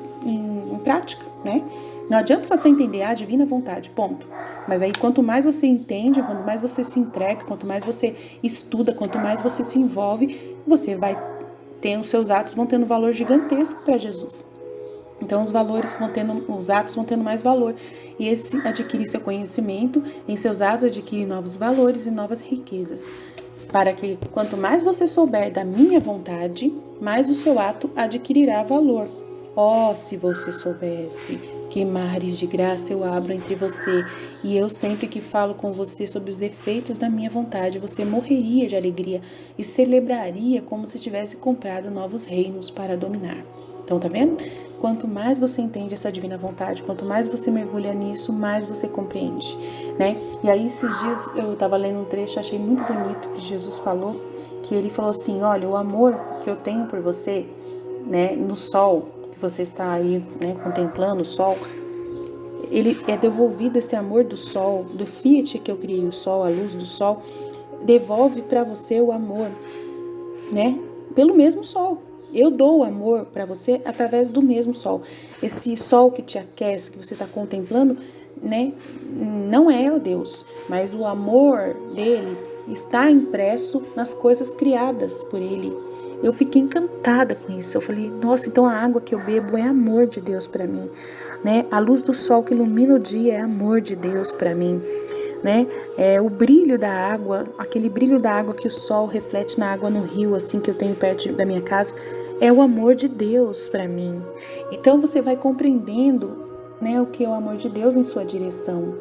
prática, né? Não adianta só você entender a divina vontade, ponto. Mas aí quanto mais você entende, quanto mais você se entrega, quanto mais você estuda, quanto mais você se envolve, você vai ter, os seus atos vão tendo valor gigantesco para Jesus. Então os atos vão tendo mais valor. E esse adquirir seu conhecimento, em seus atos adquire novos valores e novas riquezas. Para que quanto mais você souber da minha vontade, mais o seu ato adquirirá valor. Oh, se você soubesse que mares de graça eu abro entre você, e eu sempre que falo com você sobre os efeitos da minha vontade, você morreria de alegria e celebraria como se tivesse comprado novos reinos para dominar. Então, tá vendo? Quanto mais você entende essa divina vontade, quanto mais você mergulha nisso, mais você compreende, né? E aí, esses dias, eu tava lendo um trecho, achei muito bonito que Jesus falou, que ele falou assim, olha, o amor que eu tenho por você, né, no sol, que você está aí, né, contemplando o sol, ele é devolvido, esse amor do sol, do Fiat que eu criei, o sol, a luz do sol, devolve para você o amor, né, pelo mesmo sol. Eu dou o amor para você através do mesmo sol. Esse sol que te aquece, que você está contemplando, né, não é o Deus, mas o amor dele está impresso nas coisas criadas por ele. Eu fiquei encantada com isso. Eu falei, nossa, então a água que eu bebo é amor de Deus para mim, né? A luz do sol que ilumina o dia é amor de Deus para mim, né? O brilho da água, aquele brilho da água que o sol reflete na água no rio, assim, que eu tenho perto da minha casa, é o amor de Deus para mim. Então você vai compreendendo, né, o que é o amor de Deus em sua direção,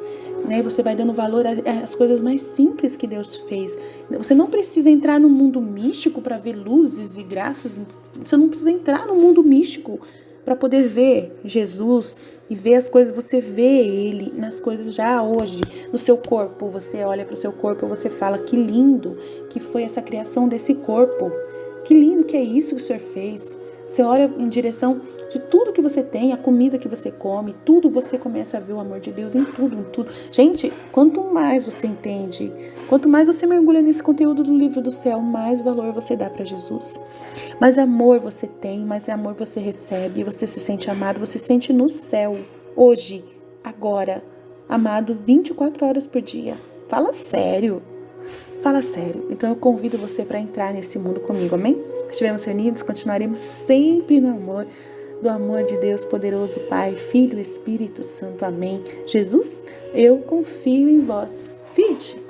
né? Você vai dando valor às coisas mais simples que Deus fez. Você não precisa entrar no mundo místico para ver luzes e graças. Você não precisa entrar no mundo místico para poder ver Jesus e ver as coisas. Você vê Ele nas coisas já hoje, no seu corpo. Você olha para o seu corpo e você fala, que lindo que foi essa criação desse corpo. Que lindo que é isso que o Senhor fez. Você olha em direção de tudo que você tem, a comida que você come, tudo, você começa a ver o amor de Deus em tudo, em tudo. Gente, quanto mais você entende, quanto mais você mergulha nesse conteúdo do livro do céu, mais valor você dá para Jesus. Mais amor você tem, mais amor você recebe, você se sente amado, você se sente no céu, hoje, agora, amado 24 horas por dia. Fala sério. Fala sério. Então eu convido você para entrar nesse mundo comigo, amém? Estivemos reunidos, continuaremos sempre no amor, do amor de Deus poderoso, Pai, Filho e Espírito Santo, amém. Jesus, eu confio em vós. Fiat.